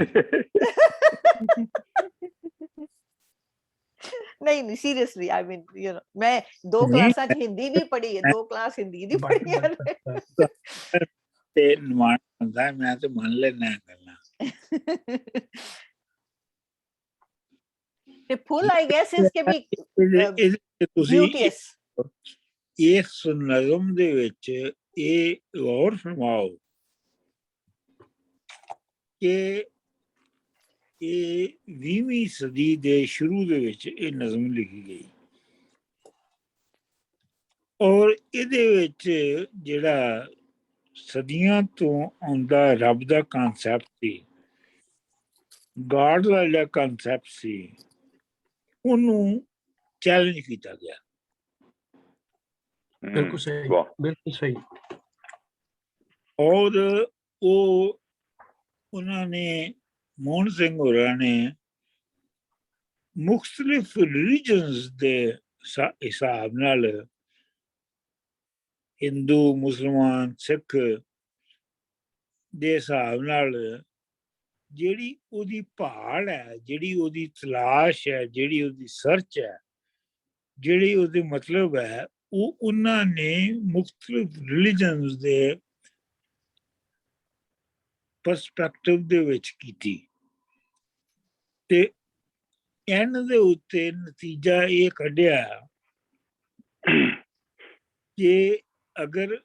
ਨਹੀਂ seriously, I mean you know, ਮੈਂ 2 ਕਲਾਸਾਂ ਚ ਹਿੰਦੀ ਵੀ ਪੜ੍ਹੀ ਹੈ, 2 ਕਲਾਸ ਹਿੰਦੀ ਦੀ ਪੜ੍ਹੀ ਹੈ। ਤੇ ਨਿਮਾਣ ਹੁੰਦਾ, ਮੈਂ ਤੇ ਮੰਨ ਲੈਣਾ ਗੱਲਾਂ। ਤੇ ਫੁੱਲ ਆਈ ਗੈਸ ਇਸ ਕੇ ਵੀ ਤੁਸੀਂ ਬਿਊਟੀਅਸ। ਇਸ ਨਜ਼ਮ ਦੇ ਵਿੱਚ ਇਹ ਗੌਰ ਫਰਮਾਓ ਕਿ ਇਹ 20ਵੀਂ ਸਦੀ ਦੇ ਸ਼ੁਰੂ ਦੇ ਵਿੱਚ ਇਹ ਨਜ਼ਮ ਲਿਖੀ ਗਈ, ਔਰ ਇਹਦੇ ਵਿੱਚ ਜਿਹੜਾ ਸਦੀਆਂ ਤੋਂ ਆਉਂਦਾ ਰੱਬ ਦਾ ਕਨਸੈਪਟ ਸੀ, ਗਾਡ ਦਾ ਜਿਹੜਾ ਕਨਸੈਪਟ ਸੀ, ਉਹਨੂੰ ਚੈਲੰਜ ਕੀਤਾ ਗਿਆ। ਬਿਲਕੁਲ ਸਹੀ, ਬਿਲਕੁਲ ਸਹੀ। ਔਰ ਉਹ ਉਹਨਾਂ ਨੇ, ਮੋਹਨ ਸਿੰਘ ਹੋਰਾਂ ਨੇ ਮੁਖਤਲਿਫ ਰਿਲੀਜਨਸ ਦੇ ਹਿਸਾਬ ਨਾਲ, ਹਿੰਦੂ, ਮੁਸਲਮਾਨ, ਸਿੱਖ ਦੇ ਹਿਸਾਬ ਨਾਲ ਜਿਹੜੀ ਉਹਦੀ ਭਾਲ ਹੈ, ਜਿਹੜੀ ਉਹਦੀ ਤਲਾਸ਼ ਹੈ, ਜਿਹੜੀ ਉਹਦੀ ਸਰਚ ਹੈ, ਜਿਹੜੀ ਉਹਦੇ ਮਤਲਬ ਹੈ, ਉਹ ਉਹਨਾਂ ਨੇ ਮੁਖਤਲਿਫ ਰਿਲੀਜਨਸ ਦੇ ਪਰਸਪੈਕਟਿਵ ਦੇ ਵਿੱਚ ਕੀਤੀ। ਤੇ ਐਂਡ ਦੇ ਉੱਤੇ ਨਤੀਜਾ ਇਹ ਕੱਢਿਆ ਕਿ ਅਗਰ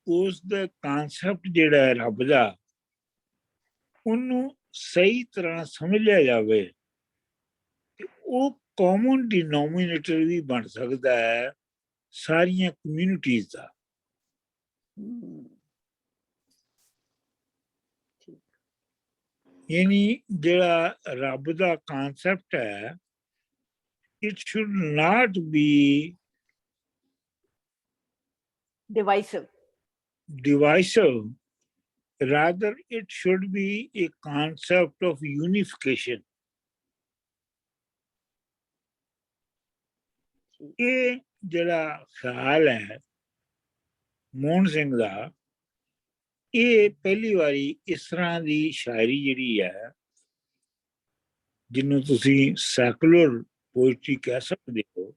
ਉਸ ਦਾ ਕਨਸੈਪਟ ਜਿਹੜਾ ਹੈ ਰੱਬ ਦਾ, ਉਹਨੂੰ ਸਹੀ ਤਰ੍ਹਾਂ ਸਮਝ ਲਿਆ ਜਾਵੇ, ਤੇ ਉਹ ਕਾਮਨ ਡਿਨੋਮੀਨੇਟਰ ਵੀ ਬਣ ਸਕਦਾ ਹੈ ਸਾਰੀਆਂ ਕਮਿਊਨਿਟੀਜ਼ ਦਾ। ਯਾਨੀ ਜਿਹੜਾ ਰੱਬ ਦਾ ਕਨਸੈਪਟ ਹੈ, it should not be divisive, rather it should be a concept of unification. ਇਹ ਜਿਹੜਾ ਖਿਆਲ ਹੈ ਮੋਹਨ ਸਿੰਘ ਦਾ, ਇਹ ਪਹਿਲੀ ਵਾਰੀ ਇਸ ਤਰ੍ਹਾਂ ਦੀ ਸ਼ਾਇਰੀ ਜਿਹੜੀ ਹੈ, ਜਿਹਨੂੰ ਤੁਸੀਂ ਸੈਕੂਲਰ ਪੋਇਟਰੀ ਕਹਿ ਸਕਦੇ ਹੋ,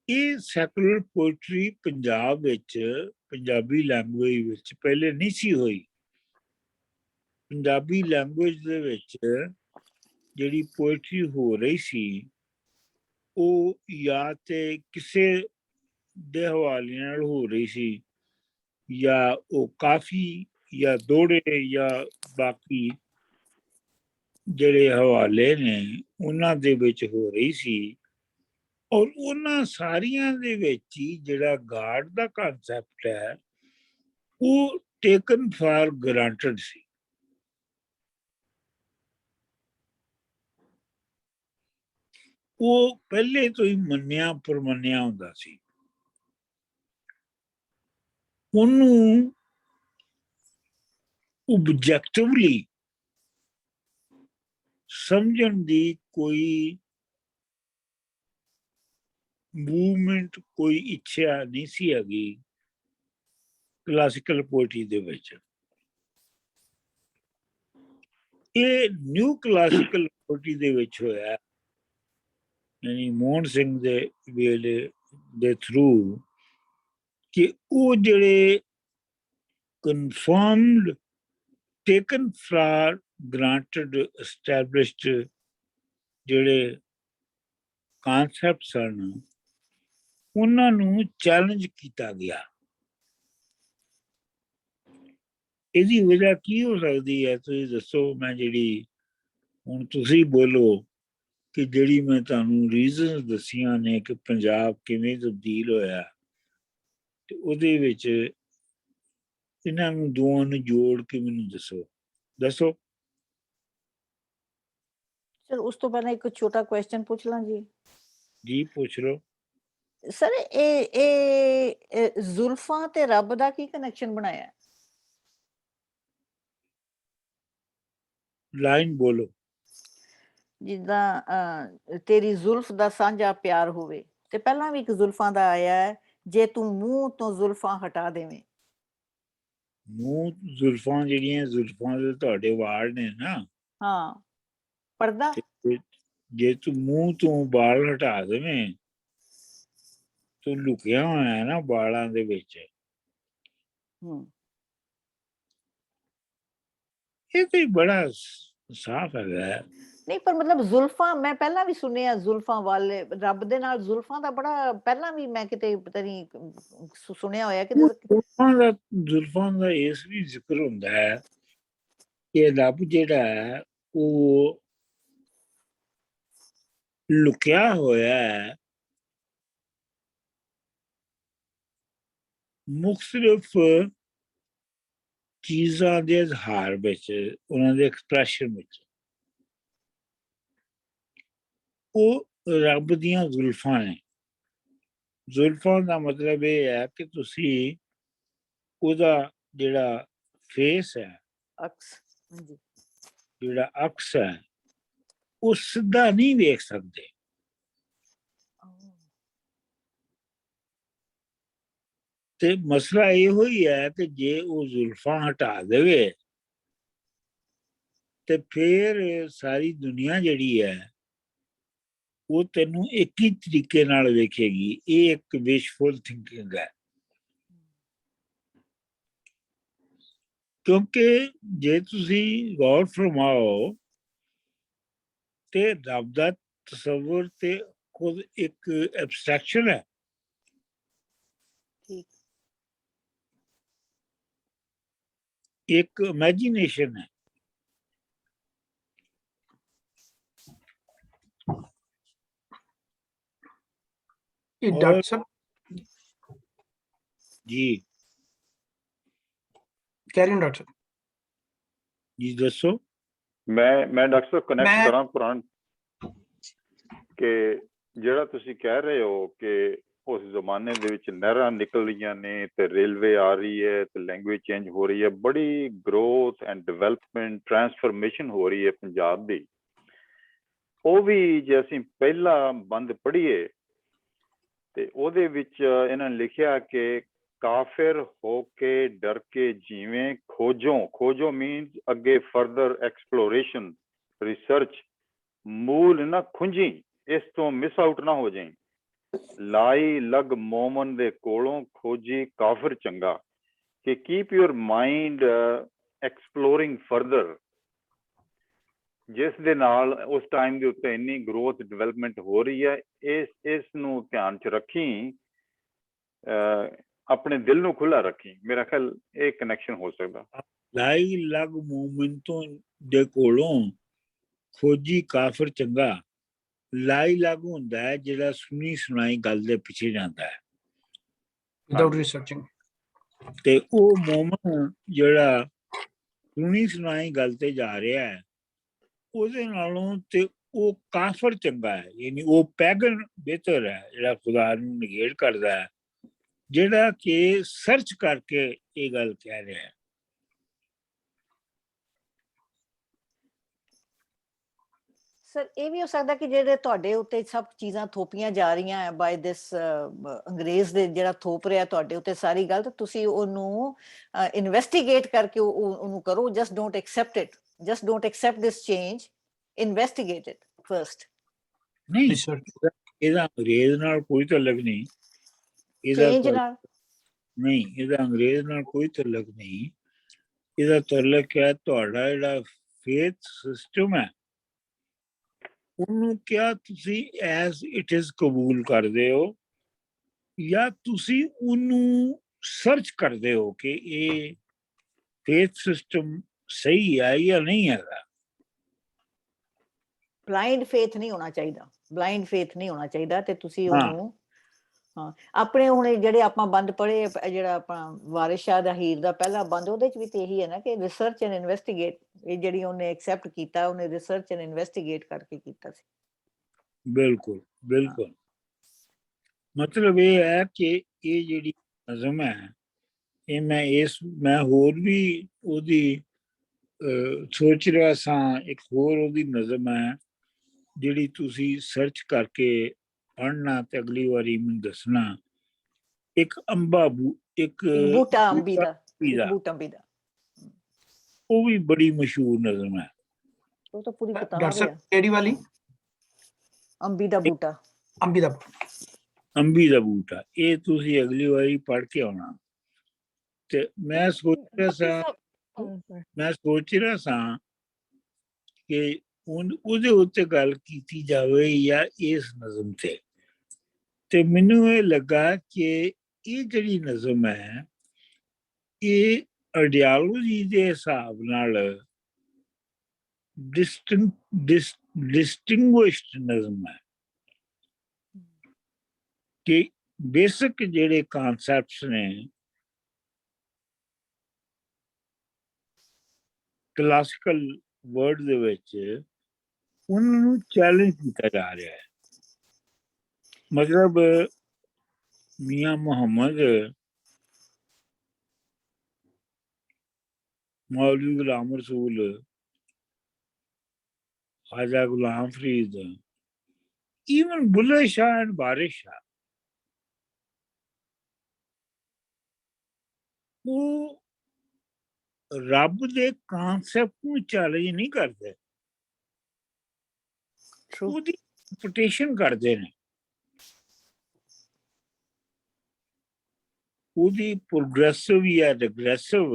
ਇਹ ਸੈਕੂਲਰ ਪੋਇਟਰੀ ਪੰਜਾਬ ਵਿੱਚ, ਪੰਜਾਬੀ ਲੈਂਗੁਏਜ ਵਿੱਚ ਪਹਿਲੇ ਨਹੀਂ ਸੀ ਹੋਈ। ਪੰਜਾਬੀ ਲੈਂਗੁਏਜ ਦੇ ਵਿੱਚ ਜਿਹੜੀ ਪੋਇਟਰੀ ਹੋ ਰਹੀ ਸੀ, ਉਹ ਜਾਂ ਤੇ ਕਿਸੇ ਦੇ ਹਵਾਲੇ ਨਾਲ ਹੋ ਰਹੀ ਸੀ, ਜਾਂ ਉਹ ਕਾਫੀ ਜਾਂ ਦੋੜੇ ਜਾਂ ਬਾਕੀ ਜਿਹੜੇ ਹਵਾਲੇ ਨੇ ਉਹਨਾਂ ਦੇ ਵਿੱਚ ਹੋ ਰਹੀ ਸੀ। ਔਰ ਉਹਨਾਂ ਸਾਰੀਆਂ ਦੇ ਵਿੱਚ ਹੀ ਜਿਹੜਾ ਗਾਡ ਦਾ ਕਨਸੈਪਟ ਹੈ ਉਹ ਟੇਕਨ ਫਾਰ ਗਰਾਂਟਡ ਸੀ। ਉਹ ਪਹਿਲੇ ਤੋਂ ਹੀ ਮੰਨਿਆ ਪਰਮੰਨਿਆ ਹੁੰਦਾ ਸੀ। ਉਹਨੂੰ ਓਬਜੈਕਟਿਵਲੀ ਸਮਝਣ ਦੀ ਕੋਈ ਮੂਵਮੈਂਟ, ਕੋਈ ਇੱਛਾ ਨਹੀਂ ਸੀ ਹੈਗੀ ਕਲਾਸੀਕਲ ਪੋਇਟਰੀ ਦੇ ਵਿੱਚ। ਇਹ ਨਿਊ ਕਲਾਸੀਕਲ ਪੋਇਟਰੀ ਦੇ ਵਿੱਚ ਹੋਇਆ, ਯਾਨੀ ਮੋਹਨ ਸਿੰਘ ਦੇ ਵੇਲੇ ਦੇ ਥਰੂ, ਕਿ ਉਹ ਜਿਹੜੇ confirmed taken for granted established ਜਿਹੜੇ ਕਾਨਸੈਪਟ ਸਨ ਉਹਨਾਂ ਨੂੰ ਚੈਲੰਜ ਕੀਤਾ ਗਿਆ। ਇਹਦੀ ਵਜ੍ਹਾ ਕੀ ਹੋ ਸਕਦੀ ਹੈ ਤੁਸੀਂ ਦੱਸੋ। ਮੈਂ ਜਿਹੜੀ ਹੁਣ ਤੁਸੀਂ ਬੋਲੋ ਕਿ ਜਿਹੜੀ ਮੈਂ ਤੁਹਾਨੂੰ ਰੀਜ਼ਨਸ ਦੱਸੀਆਂ ਨੇ ਕਿ ਪੰਜਾਬ ਕਿਵੇਂ ਤਬਦੀਲ ਹੋਇਆ, ਤੇ ਉਹਦੇ ਵਿੱਚ ਇਹਨਾਂ ਨੂੰ ਦੋਵਾਂ ਨੂੰ ਜੋੜ ਕੇ ਮੈਨੂੰ ਦੱਸੋ। ਸਰ ਉਸ ਤੋਂ ਪਹਿਲਾਂ ਇੱਕ ਛੋਟਾ ਕੁਐਸਚਨ ਪੁੱਛ ਲਾਂ ਜੀ? ਜੀ ਪੁੱਛ ਲਓ। ਸਰ ਇਹ ਜ਼ੁਲਫਾਂ ਤੇ ਰੱਬ ਦਾ ਕੀ ਕਨੈਕਸ਼ਨ ਬਣਾਇਆ? ਲਾਈਨ ਬੋਲੋ। ਜਿੱਦਾਂ ਤੇਰੀ ਜ਼ੁਲਫ ਦਾ ਸਾਂਝਾ ਪਿਆਰ ਹੋਵੇ, ਤੇ ਪਹਿਲਾਂ ਵੀ ਇੱਕ ਜ਼ੁਲਫਾਂ ਦਾ ਆਇਆ ਹੈ, ਜੇ ਤੂੰ ਮੂੰਹ ਤੋਂ ਜ਼ੁਲਫਾਂ ਹਟਾ ਦੇਵੇਂ। ਮੂੰਹ ਜ਼ੁਲਫਾਂ ਜਿਹੜੀਆਂ ਜ਼ੁਲਫਾਂ ਦੇ ਤੁਹਾਡੇ ਵਾਲ ਨੇ ਨਾ, ਹਾਂ, ਪਰਦਾ। ਜੇ ਤੂੰ ਮੂੰਹ ਤੋਂ ਵਾਲ ਹਟਾ ਦੇਵੇਂ, ਤੂੰ ਲੁਕਿਆ ਹੋਇਆ ਨਾ ਵਾਲਾਂ ਦੇ ਵਿੱਚ। ਇਹ ਤੇ ਬੜਾ ਸਾਫ਼ ਹੈਗਾ। ਨਹੀਂ, ਪਰ ਮਤਲਬ ਜ਼ੁਲਫਾਂ ਮੈਂ ਪਹਿਲਾਂ ਵੀ ਸੁਣਿਆ, ਜ਼ੁਲਫਾਂ ਵਾਲੇ ਰੱਬ ਦੇ ਨਾਲ ਜ਼ੁਲਫਾਂ ਦਾ ਬੜਾ ਪਹਿਲਾਂ ਵੀ ਮੈਂ ਕਿਤੇ ਪਤਾ ਨਹੀਂ ਸੁਣਿਆ ਹੋਇਆ ਕਿ ਜ਼ੁਲਫਾਂ ਦਾ ਇਸ ਵੀ ਜ਼ਿਕਰ ਹੁੰਦਾ ਹੈ ਕਿ ਰੱਬ ਜਿਹੜਾ ਹੈ ਉਹ ਲੁਕਿਆ ਹੋਇਆ ਹੈ ਮੁਖਤਲਿਫ ਚੀਜ਼ਾਂ ਦੇ ਇਜ਼ਹਾਰ ਵਿੱਚ, ਉਹਨਾਂ ਦੇ ਐਕਸਪ੍ਰੈਸ਼ਨ ਵਿੱਚ। ਉਹ ਰੱਬ ਦੀਆਂ ਜ਼ੁਲਫਾਂ ਨੇ। ਜ਼ੁਲਫਾਂ ਦਾ ਮਤਲਬ ਇਹ ਹੈ ਕਿ ਤੁਸੀਂ ਉਹਦਾ ਜਿਹੜਾ ਫੇਸ ਹੈ, ਜਿਹੜਾ ਅਕਸ ਹੈ, ਉਹ ਸਿੱਧਾ ਨਹੀਂ ਵੇਖ ਸਕਦੇ। ਤੇ ਮਸਲਾ ਇਹੋ ਹੀ ਹੈ ਕਿ ਜੇ ਉਹ ਜ਼ੁਲਫਾਂ ਹਟਾ ਦੇਵੇ ਤੇ ਫਿਰ ਸਾਰੀ ਦੁਨੀਆ ਜਿਹੜੀ ਹੈ ਉਹ ਤੈਨੂੰ ਇੱਕ ਹੀ ਤਰੀਕੇ ਨਾਲ ਵੇਖੇਗੀ। ਇਹ ਇੱਕ ਵਿਸ਼ਫੁਲ ਥਿੰਕਿੰਗ ਹੈ, ਕਿਉਂਕਿ ਜੇ ਤੁਸੀਂ ਗੌਰ ਫਰਮਾਓ ਤੇ ਰੱਬ ਦਾ ਤਸਵੁਰ ਤੇ ਖੁਦ ਇੱਕ ਐਬਸਟ੍ਰੈਕਸ਼ਨ ਹੈ, ਇੱਕ ਇਮੈਜਿਨੇਸ਼ਨ ਹੈ। डॉक्टर साहब जी कह रही हूँ डॉक्टर साहब जी दसो। मैं डॉक्टर साहब कनेक्ट करा पुरान कि ਜਿਹੜਾ ਤੁਸੀਂ ਕਹਿ ਰਹੇ ਹੋ ਕਿ ਉਸ ਜ਼ਮਾਨੇ ਦੇ ਵਿੱਚ ਨਹਿਰਾਂ ਨਿਕਲ ਰਹੀਆਂ ਨੇ ਤੇ ਰੇਲਵੇ ਆ ਰਹੀ ਹੈ ਤੇ ਲੈਂਗੁਏਜ ਚੇਂਜ ਹੋ ਰਹੀ ਹੈ, ਬੜੀ ਗਰੋਥ ਐਂਡ ਡਿਵੈਲਪਮੈਂਟ ਟਰਾਂਸਫਰਮੇਸ਼ਨ ਹੋ ਰਹੀ ਹੈ ਪੰਜਾਬ ਦੀ। ਉਹ ਵੀ ਜੇ ਅਸੀਂ ਪਹਿਲਾ ਬੰਦ ਪੜ੍ਹੀਏ ਤੇ ਉਹਦੇ ਵਿੱਚ ਇਹਨਾਂ ਨੇ ਲਿਖਿਆ ਕਿ ਕਾਫਿਰ ਹੋ ਕੇ ਡਰ ਕੇ ਜਿਵੇਂ ਖੋਜੋ ਮੀਨਸ ਅੱਗੇ ਫਰਦਰ ਐਕਸਪਲੋਰੇਸ਼ਨ ਰਿਸਰਚ ਮੂਲ ਨਾ ਖੁੰਝੀ, ਇਸ ਤੋਂ ਮਿਸ ਆਊਟ ਨਾ ਹੋ ਜਾਏ। ਲਾਈ ਲਗ ਮੋਮਨ ਦੇ ਕੋਲੋਂ ਖੋਜੀ ਕਾਫਿਰ ਚੰਗਾ, ਕਿ keep your mind exploring further ਜਿਸ ਦੇ ਨਾਲ ਉਸ ਟਾਈਮ ਦੇ ਉੱਤੇ ਇੰਨੀ ਗਰੋਥ ਡਿਵੈਲਪਮੈਂਟ ਹੋ ਰਹੀ ਹੈ, ਇਸ ਨੂੰ ਧਿਆਨ 'ਚ ਰੱਖੀ, ਆਪਣੇ ਦਿਲ ਨੂੰ ਖੁੱਲ੍ਹਾ ਰੱਖੀ। ਮੇਰਾ ਖਿਆਲ ਇਹ ਕਨੈਕਸ਼ਨ ਹੋ ਸਕਦਾ। ਲਾਈ ਲੱਗ ਮੂਵਮੈਂਟੋਂ ਦੇ ਕੋਲੋਂ ਖੋਜੀ ਕਾਫਰ ਚੰਗਾ, ਲਾਈ ਲੱਗ ਹੁੰਦਾ ਹੈ ਜਿਹੜਾ ਸੁਣੀ ਸੁਣਾਈ ਗੱਲ ਦੇ ਪਿੱਛੇ ਜਾਂਦਾ ਹੈ ਵਿਦਆਊਟ ਰਿਸਰਚਿੰਗ। ਤੇ ਉਹ ਮੂਮਨ ਜਿਹੜਾ ਸੁਣੀ ਸੁਣਾਈ ਗੱਲ ਤੇ ਜਾ ਰਿਹਾ ਹੈ, ਉਹਦੇ ਨਾਲੋਂ ਤੇ ਉਹ ਕਾਫਰ ਚੰਗਾ ਹੈ, ਯਾਨੀ ਉਹ ਪੈਗਨ ਬਿਹਤਰ ਹੈ ਜਿਹੜਾ ਖੁਦਾ ਨੂੰ ਨਿਗੇਟ ਕਰਦਾ ਹੈ, ਜਿਹੜਾ ਕਿ ਸਰਚ ਕਰਕੇ ਇਹ ਗੱਲ ਕਹਿ ਰਿਹਾ ਹੈ। ਸਰ ਇਹ ਵੀ ਹੋ ਸਕਦਾ ਕਿ ਜਿਹੜੇ ਤੁਹਾਡੇ ਉੱਤੇ ਸਭ ਚੀਜ਼ਾਂ ਥੋਪੀਆਂ ਜਾ ਰਹੀਆਂ ਹੈ ਬਾਈ ਦਿਸ ਅੰਗਰੇਜ਼ ਦੇ ਜਿਹੜਾ ਥੋਪ ਰਿਹਾ ਤੁਹਾਡੇ ਉੱਤੇ ਸਾਰੀ ਗੱਲ, ਤਾਂ ਤੁਸੀਂ ਉਹਨੂੰ ਇਨਵੈਸਟੀਗੇਟ ਕਰਕੇ ਉਹਨੂੰ ਕਰੋ। Just don't accept it, just don't accept this change, investigate it first. ਨਹੀਂ, ਇਹਦਾ ਅੰਗਰੇਜ਼ ਨਾਲ ਕੋਈ ਤਾਲੁਕ ਨਹੀਂ, ਚੇਂਜ ਨਾਲ ਨਹੀਂ, ਇਹਦਾ ਅੰਗਰੇਜ਼ ਨਾਲ ਕੋਈ ਤਾਲੁਕ ਨਹੀਂ। ਇਹਦਾ ਤਾਲੁਕ ਹੈ ਤੁਹਾਡਾ ਜਿਹੜਾ ਫੇਥ ਸਿਸਟਮ ਹੈ, ਉਹਨੂੰ ਕਿਆ ਤੁਸੀਂ ਐਜ਼ ਇਟ ਇਜ਼ ਕਬੂਲ ਕਰਦੇ ਹੋ, ਜਾਂ ਤੁਸੀਂ ਉਹਨੂੰ ਸਰਚ ਕਰਦੇ ਹੋ ਕਿ ਇਹ ਫੇਥ ਸਿਸਟਮ ਸਹੀ ਹੈ ਜਾਂ ਨਹੀਂ ਹੈਗਾ। ਬਲਾਈਂਡ ਫੇਥ ਨਹੀਂ ਹੋਣਾ ਚਾਹੀਦਾ, ਬਲਾਈਂਡ ਫੇਥ ਨਹੀਂ ਹੋਣਾ ਚਾਹੀਦਾ। ਤੇ ਤੁਸੀਂ ਉਹਨੂੰ ਆਪਣੇ ਹੁਣ ਜਿਹੜੇ ਆਪਾਂ ਬੰਦ ਪੜ੍ਹੇ, ਜਿਹੜਾ ਆਪਣਾ ਵਾਰਿਸ ਸ਼ਾਹ ਦਾ ਹੀਰ ਦਾ ਪਹਿਲਾ ਬੰਦ, ਉਹਦੇ ਚ ਵੀ ਤੇ ਇਹੀ ਹੈ ਨਾ ਕਿ ਰਿਸਰਚ ਐਂਡ ਇਨਵੈਸਟੀਗੇਟ। ਇਹ ਜਿਹੜੀ ਉਹਨੇ ਐਕਸੈਪਟ ਕੀਤਾ, ਉਹਨੇ ਰਿਸਰਚ ਐਂਡ ਇਨਵੈਸਟੀਗੇਟ ਕਰਕੇ ਕੀਤਾ ਸੀ। ਬਿਲਕੁਲ ਬਿਲਕੁਲ। ਮਤਲਬ ਇਹ ਹੈ ਕਿ ਇਹ ਜਿਹੜੀ ਨਜ਼ਮ ਹੈ, ਇਹ ਮੈਂ ਹੋਰ ਵੀ ਉਹਦੀ ਸੋਚ ਰਿਹਾ ਸਾਂ। ਇੱਕ ਹੋਰ ਉਹਦੀ ਨਜ਼ਮ ਹੈ ਜਿਹੜੀ ਤੁਸੀਂ ਸਰਚ ਕਰਕੇ ਪੜ੍ਹਨਾ ਤੇ ਅਗਲੀ ਵਾਰੀ ਮੈਨੂੰ ਦੱਸਣਾ। ਇੱਕ ਇੱਕ ਬੂਟਾ ਅੰਬੀ ਦਾ, ਬੂਟਾ ਅੰਬੀ ਦਾ, ਉਹ ਵੀ ਬੜੀ ਮਸ਼ਹੂਰ ਨਜ਼ਮ ਹੈ। ਉਹ ਤਾਂ ਪੂਰੀ ਕਿਤਾਬ ਹੈ। ਕਿਹੜੀ ਵਾਲੀ? ਅੰਬੀ ਦਾ ਬੂਟਾ। ਅੰਬੀ ਦਾ, ਅੰਬੀ ਦਾ ਬੂਟਾ, ਇਹ ਤੁਸੀਂ ਅਗਲੀ ਵਾਰੀ ਪੜ੍ਹ ਕੇ ਆਉਣਾ। ਤੇ ਮੈਂ ਸੋਚ ਰਿਹਾ ਸਾਂ ਕਿ ਉਹਦੇ ਉੱਤੇ ਗੱਲ ਕੀਤੀ ਜਾਵੇ ਜਾਂ ਇਸ ਨਜ਼ਮ ਤੇ ਮੈਨੂੰ ਇਹ ਲੱਗਾ ਕਿ ਇਹ ਜਿਹੜੀ ਨਜ਼ਮ ਹੈ, ਇਹ ਆਈਡੀਆਲੋਜੀ ਦੇ ਹਿਸਾਬ ਨਾਲ ਡਿਸਟਿੰਗੁਇਸ਼ਡ ਨਜ਼ਮ ਹੈ ਕਿ ਬੇਸਿਕ ਜਿਹੜੇ ਕਨਸੈਪਟਸ ਨੇ ਕਲਾਸਿਕਲ ਵਰਡ ਦੇ ਵਿੱਚ, ਉਹਨਾਂ ਨੂੰ ਚੈਲੰਜ ਕੀਤਾ ਜਾ ਰਿਹਾ ਹੈ। ਮਤਲਬ ਮੀਆਂ ਮੁਹੰਮਦ, ਮੌਲਵੀ ਗੁਲਾਮ ਰਸੂਲ, Khwaja Ghulam Farid, even Bulleh Shah and Baris Shah, ਉਹ ਰੱਬ ਦੇ ਕਾਨਸੈਪਟ ਨੂੰ ਚੈਲੰਜ ਨਹੀਂ ਕਰਦੇ, ਉਹਦੀ ਇੰਟਰਪ੍ਰੀਟੇਸ਼ਨ ਕਰਦੇ ਨੇ, ਉਹਦੀ ਪ੍ਰੋਗਰੈਸਿਵ ਜਾਂ ਰਿਗਰੈਸਿਵ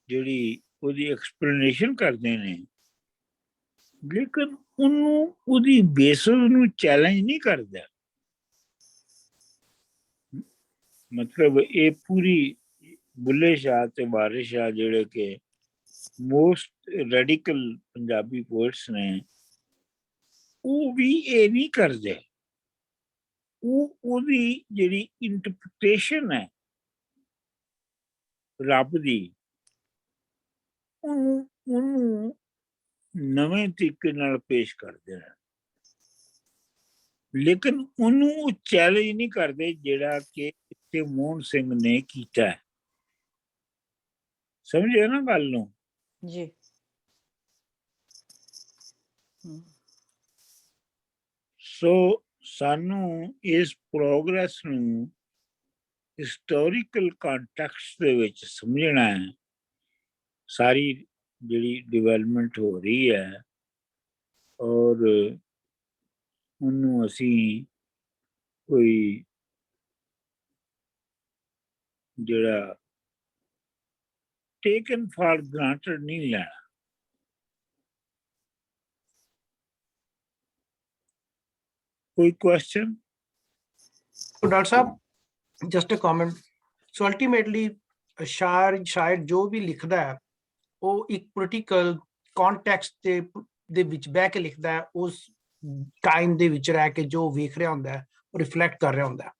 ਜਿਹੜੀ ਉਹਦੀ ਐਕਸਪਲੇਨੇਸ਼ਨ ਕਰਦੇ ਨੇ, ਲੇਕਿਨ ਉਹਦੀ ਬੇਸਿਸ ਨੂੰ ਚੈਲੰਜ ਨਹੀਂ ਕਰਦਾ। ਮਤਲਬ ਇਹ ਪੂਰੀ ਬੁੱਲੇ ਸ਼ਾਹ ਤੇ ਵਾਰਿਸ ਸ਼ਾਹ ਜਿਹੜੇ ਕਿ ਮੋਸਟ ਰੈਡੀਕਲ ਪੰਜਾਬੀ ਪੋਇਟਸ ਨੇ, ਉਹ ਵੀ ਇਹ ਨਹੀਂ ਕਰਦੇ। ਉਹਦੀ ਜਿਹੜੀ ਇੰਟਰਪ੍ਰੀਟੇਸ਼ਨ ਹੈ ਰੱਬ ਦੀ, ਉਹਨੂੰ ਨਵੇਂ ਤਰੀਕੇ ਨਾਲ ਪੇਸ਼ ਕਰਦੇ ਨੇ, ਲੇਕਿਨ ਉਹਨੂੰ ਉਹ ਚੈਲੰਜ ਨਹੀਂ ਕਰਦੇ ਜਿਹੜਾ ਕਿ ਇੱਥੇ ਮੋਹਨ ਸਿੰਘ ਨੇ ਕੀਤਾ। ਸਮਝਿਆ ਨਾ ਗੱਲ ਨੂੰ? ਜੀ। ਸੋ ਸਾਨੂੰ ਇਸ ਪ੍ਰੋਗਰੈਸ ਨੂੰ ਹਿਸਟੋਰੀਕਲ ਕੰਟੈਕਸਟ ਦੇ ਵਿੱਚ ਸਮਝਣਾ ਹੈ। ਸਾਰੀ ਜਿਹੜੀ ਡਿਵੈਲਪਮੈਂਟ ਹੋ ਰਹੀ ਹੈ, ਔਰ ਉਹਨੂੰ ਅਸੀਂ ਕੋਈ ਜਿਹੜਾ ਟੇਕਨ ਫਾਰ ਗ੍ਰਾਂਟਡ ਨਹੀਂ ਲੈਣਾ। कोई क्वेश्चन? तो डॉक्टर साहब just a comment, so ultimately शायद जो भी लिखदा है ਉਹ ਇੱਕ ਪੋਲੀਟੀਕਲ ਕੰਟੈਕਸਟ ਦੇ ਵਿੱਚ ਬਹਿ ਕੇ ਲਿਖਦਾ ਹੈ, ਉਸ ਟਾਈਮ ਦੇ ਵਿੱਚ ਰਹਿ ਕੇ ਜੋ ਵੇਖ ਰਿਹਾ ਹੁੰਦਾ ਹੈ ਉਹ ਰਿਫਲੈਕਟ ਕਰ ਰਿਹਾ ਹੁੰਦਾ ਹੈ।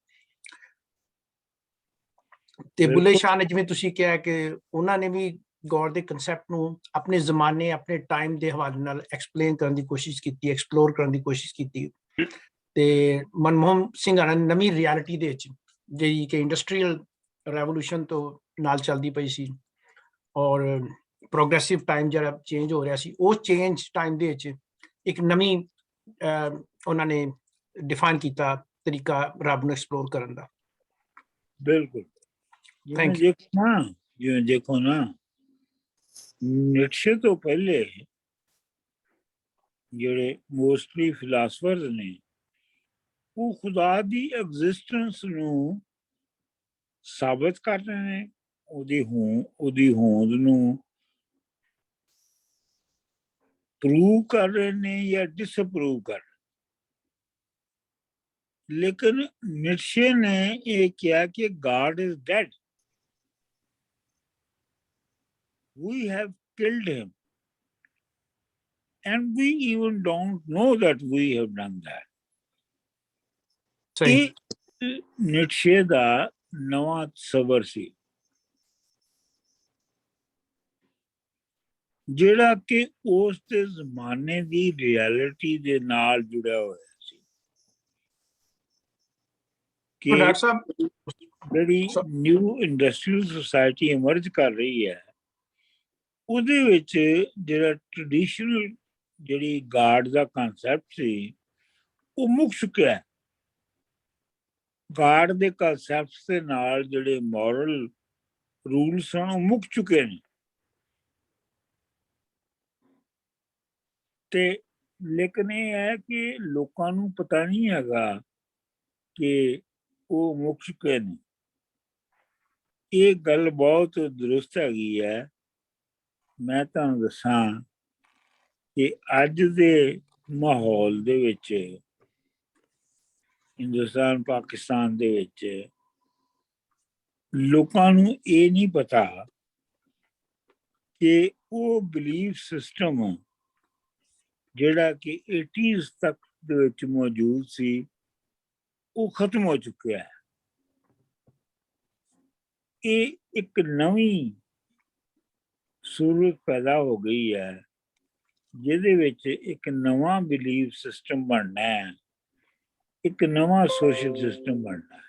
ਤੇ ਬੁੱਲੇ ਸ਼ਾਹ ਨੇ ਜਿਵੇਂ ਤੁਸੀਂ ਕਿਹਾ ਕਿ ਉਹਨਾਂ ਨੇ ਵੀ ਗੌਡ ਦੇ ਕਨਸੈਪਟ ਨੂੰ ਆਪਣੇ ਜ਼ਮਾਨੇ ਆਪਣੇ ਟਾਈਮ ਦੇ ਹਵਾਲੇ ਨਾਲ ਐਕਸਪਲੇਨ ਕਰਨ ਦੀ ਕੋਸ਼ਿਸ਼ ਕੀਤੀ, ਐਕਸਪਲੋਰ ਕਰਨ ਦੀ ਕੋਸ਼ਿਸ਼ ਕੀਤੀ। ਤੇ ਮਨਮੋਹਨ ਸਿੰਘ ਨੇ ਨਵੀਂ ਰਿਐਲਿਟੀ ਦੇ ਵਿੱਚ ਜਿਹੜੀ ਕਿ ਇੰਡਸਟਰੀਅਲ ਰੈਵੋਲੂਸ਼ਨ ਤੋਂ ਨਾਲ ਚੱਲਦੀ ਪਈ ਸੀ ਔਰ ਪ੍ਰੋਗਰੈਸਿਵ ਟਾਈਮ ਜਿਹੜਾ ਚੇਂਜ ਹੋ ਰਿਹਾ ਸੀ, ਉਸ ਚੇਂਜ ਟਾਈਮ ਦੇ ਵਿੱਚ ਇੱਕ ਨਵੀਂ ਉਹਨਾਂ ਨੇ ਡਿਫਾਈਨ ਕੀਤਾ ਤਰੀਕਾ ਰੱਬ ਨੂੰ ਐਕਸਪਲੋਰ ਕਰਨ ਦਾ। ਬਿਲਕੁਲ। ਜਿਵੇਂ ਦੇਖੋ ਨਾ ਨੀਟਸ਼ੇ ਤੋਂ ਪਹਿਲੇ ਜਿਹੜੇ ਮੋਸਟਲੀ ਫਿਲਾਸਫਰਸ ਨੇ ਉਹ ਖੁਦਾ ਦੀ ਐਗਜ਼ਿਸਟੈਂਸ ਨੂੰ ਸਾਬਤ ਕਰ ਰਹੇ ਨੇ, ਉਹਦੀ ਹੋਂਦ ਨੂੰ ਪ੍ਰੂਵ ਕਰ ਰਹੇ ਨੇ ਜਾਂ ਡਿਸਅਪਰੂਵ ਕਰ ਰਹੇ। लेकिन नीटशे ने ये किया कि God is dead, we have killed him and we even don't know that we have done that. ये नीटशे दा नवा तसव्वुर सी ਜਿਹੜਾ ਕਿ ਉਸ ਦੇ ਜ਼ਮਾਨੇ ਦੀ ਰਿਐਲਿਟੀ ਦੇ ਨਾਲ ਜੁੜਿਆ ਹੋਇਆ ਸੀ ਕਿ ਜਿਹੜੀ ਨਿਊ ਇੰਡਸਟਰੀਅਲ ਸੁਸਾਇਟੀ ਇਮਰਜ ਕਰ ਰਹੀ ਹੈ ਉਹਦੇ ਵਿੱਚ ਜਿਹੜਾ ਟ੍ਰੈਡੀਸ਼ਨਲ ਜਿਹੜੀ ਗਾਡ ਦਾ ਕਨਸੈਪਟ ਸੀ ਉਹ ਮੁੱਕ ਚੁੱਕਿਆ ਹੈ। ਗਾਡ ਦੇ ਕਨਸੈਪਟਸ ਦੇ ਨਾਲ ਜਿਹੜੇ ਮੋਰਲ ਰੂਲਸ ਹਨ ਉਹ ਮੁੱਕ ਚੁੱਕੇ ਨੇ ਤੇ ਲੇਕਿਨ ਇਹ ਹੈ ਕਿ ਲੋਕਾਂ ਨੂੰ ਪਤਾ ਨਹੀਂ ਹੈਗਾ ਕਿ ਉਹ ਮੁੱਕ ਚੁੱਕੇ ਨੇ। ਇਹ ਗੱਲ ਬਹੁਤ ਦਰੁਸਤ ਹੈਗੀ ਹੈ। ਮੈਂ ਤੁਹਾਨੂੰ ਦੱਸਾਂ ਕਿ ਅੱਜ ਦੇ ਮਾਹੌਲ ਦੇ ਵਿੱਚ ਹਿੰਦੁਸਤਾਨ ਪਾਕਿਸਤਾਨ ਦੇ ਵਿੱਚ ਲੋਕਾਂ ਨੂੰ ਇਹ ਨਹੀਂ ਪਤਾ ਕਿ ਉਹ ਬਿਲੀਫ ਸਿਸਟਮ ਜਿਹੜਾ ਕਿ 80s ਤੱਕ ਦੇ ਵਿੱਚ ਮੌਜੂਦ ਸੀ ਉਹ ਖਤਮ ਹੋ ਚੁੱਕਿਆ ਹੈ। ਇਹ ਇੱਕ ਨਵੀਂ ਸੂਰਤ ਪੈਦਾ ਹੋ ਗਈ ਹੈ ਜਿਹਦੇ ਵਿੱਚ ਇੱਕ ਨਵਾਂ ਬਿਲੀਫ ਸਿਸਟਮ ਬਣਨਾ ਹੈ, ਇੱਕ ਨਵਾਂ ਸੋਸ਼ਲ ਸਿਸਟਮ ਬਣਨਾ ਹੈ।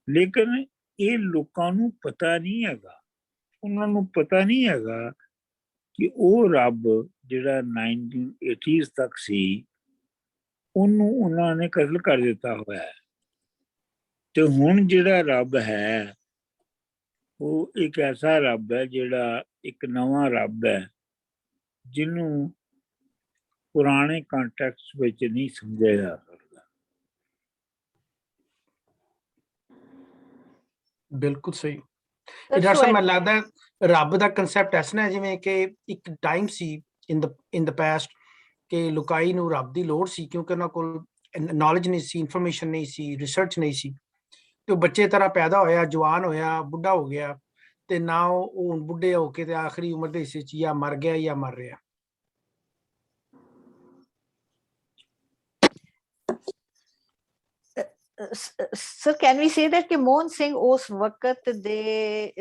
ਲੇਕਿਨ ਇਹ ਲੋਕਾਂ ਨੂੰ ਪਤਾ ਨਹੀਂ ਹੈਗਾ, ਉਹਨਾਂ ਨੂੰ ਪਤਾ ਨਹੀਂ ਹੈਗਾ ਕਿ ਉਹ ਰੱਬ ਜਿਹੜਾ 1980s ਤੱਕ ਸੀ ਉਹਨੂੰ ਉਹਨਾਂ ਨੇ ਕਤਲ ਕਰ ਦਿੱਤਾ ਹੋਇਆ ਹੈ ਤੇ ਹੁਣ ਜਿਹੜਾ ਰੱਬ ਹੈ ਉਹ ਇੱਕ ਐਸਾ ਰੱਬ ਹੈ ਜਿਹੜਾ ਇੱਕ ਨਵਾਂ ਰੱਬ ਹੈ ਜਿਹਨੂੰ ਪੁਰਾਣੇ ਕੰਟੈਕਸਟ ਵਿੱਚ ਨਹੀਂ ਸਮਝਿਆ ਜਾ ਸਕਦਾ। ਬਿਲਕੁਲ ਸਹੀ। ਡਾਕਟਰ ਸਾਹਿਬ ਮੈਨੂੰ ਲੱਗਦਾ ਰੱਬ ਦਾ ਕਨਸੈਪਟ ਐਸਾ ਨਾ ਜਿਵੇਂ ਕਿ ਇੱਕ ਟਾਈਮ ਸੀ ਇਨ ਦ ਪਾਸਟ ਕਿ ਲੋਕਾਈ ਨੂੰ ਰੱਬ ਦੀ ਲੋੜ ਸੀ ਕਿਉਂਕਿ ਉਹਨਾਂ ਕੋਲ ਨੌਲੇਜ ਨਹੀਂ ਸੀ, ਇਨਫੋਰਮੇਸ਼ਨ ਨਹੀਂ ਸੀ, ਰਿਸਰਚ ਨਹੀਂ ਸੀ ਤੇ ਉਹ ਬੱਚੇ ਤਰ੍ਹਾਂ ਪੈਦਾ ਹੋਇਆ, ਜਵਾਨ ਹੋਇਆ, ਬੁੱਢਾ ਹੋ ਗਿਆ ਤੇ ਨਾ ਉਹ ਬੁੱਢੇ ਹੋ ਕੇ ਤੇ ਆਖਰੀ ਉਮਰ ਦੇ ਹਿੱਸੇ 'ਚ ਜਾਂ ਮਰ ਗਿਆ ਜਾਂ ਮਰ ਰਿਹਾ। Sir, can we say that ਕਿ ਮੋਹਨ ਸਿੰਘ ਉਸ ਵਕਤ ਦੇ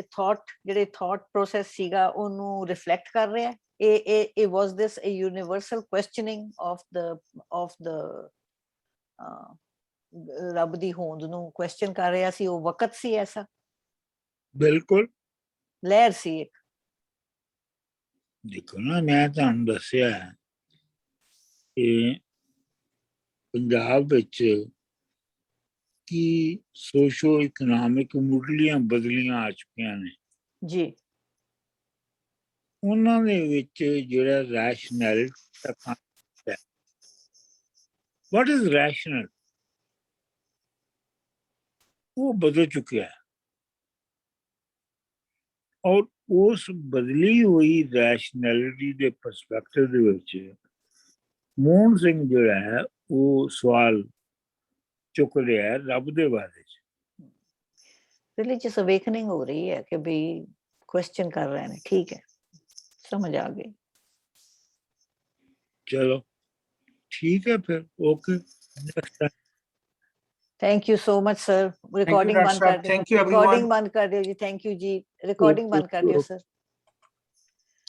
ਜਿਹੜੇ ਥਾਟ ਪ੍ਰੋਸੈਸ ਸੀਗਾ ਉਹਨੂੰ ਰਿਫਲੈਕਟ ਕਰ ਰਿਹਾ ਹੈ? ਇਹ was this a universal questioning of the ਰੱਬ ਦੀ ਹੋਂਦ ਨੂੰ ਕੁਐਸਚਨ ਕਰ ਰਿਹਾ ਸੀ? ਉਹ ਵਕਤ ਸੀ ਐਸਾ? ਬਿਲਕੁਲ ਲਹਿਰ ਸੀ ਇੱਕ। ਦੇਖੋ ਨਾ ਮੈਂ ਤੁਹਾਨੂੰ ਦੱਸਿਆ ਕਿ ਪੰਜਾਬ ਵਿੱਚ ਕੀ ਸੋਸ਼ੋ ਇਕਨੋਮਿਕ ਮੁੱਢਲੀਆਂ ਬਦਲੀਆਂ ਆ ਚੁੱਕੀਆਂ ਨੇ ਜੀ। ਉਹਨਾਂ ਦੇ ਵਿੱਚ ਜਿਹੜਾ ਰੈਸ਼ਨੈਲਿਟੀ ਦਾ ਕਨਸੈਪਟ ਹੈ, ਵਾਟ ਇਜ਼ ਰੈਸ਼ਨਲ, ਉਹ ਬਦਲ ਚੁੱਕਿਆ ਹੈ ਔਰ ਉਸ ਬਦਲੀ ਹੋਈ ਰੈਸ਼ਨੈਲਿਟੀ ਦੇ ਪਰਸਪੈਕਟਿਵ ਦੇ ਵਿੱਚ ਮੋਹਨ ਸਿੰਘ ਜਿਹੜਾ ਹੈ ਉਹ ਸਵਾਲ ਚੁੱਕ ਰਿਹਾ ਹੈ ਰੱਬ ਦੇ ਬਾਰੇ ਚ। रिलीजियस अवेकनिंग हो रही है कि भाई क्वेश्चन कर रहे हैं, ठीक है, समझ आ गई। चलो ठीक है फिर, okay, next time. Thank you so much sir. Recording Dr. बंद Saab. कर दो, Thank you, रिकॉर्डिंग everyone. बंद कर दो जी। थैंक यू जी, रिकॉर्डिंग बंद कर दियो सर।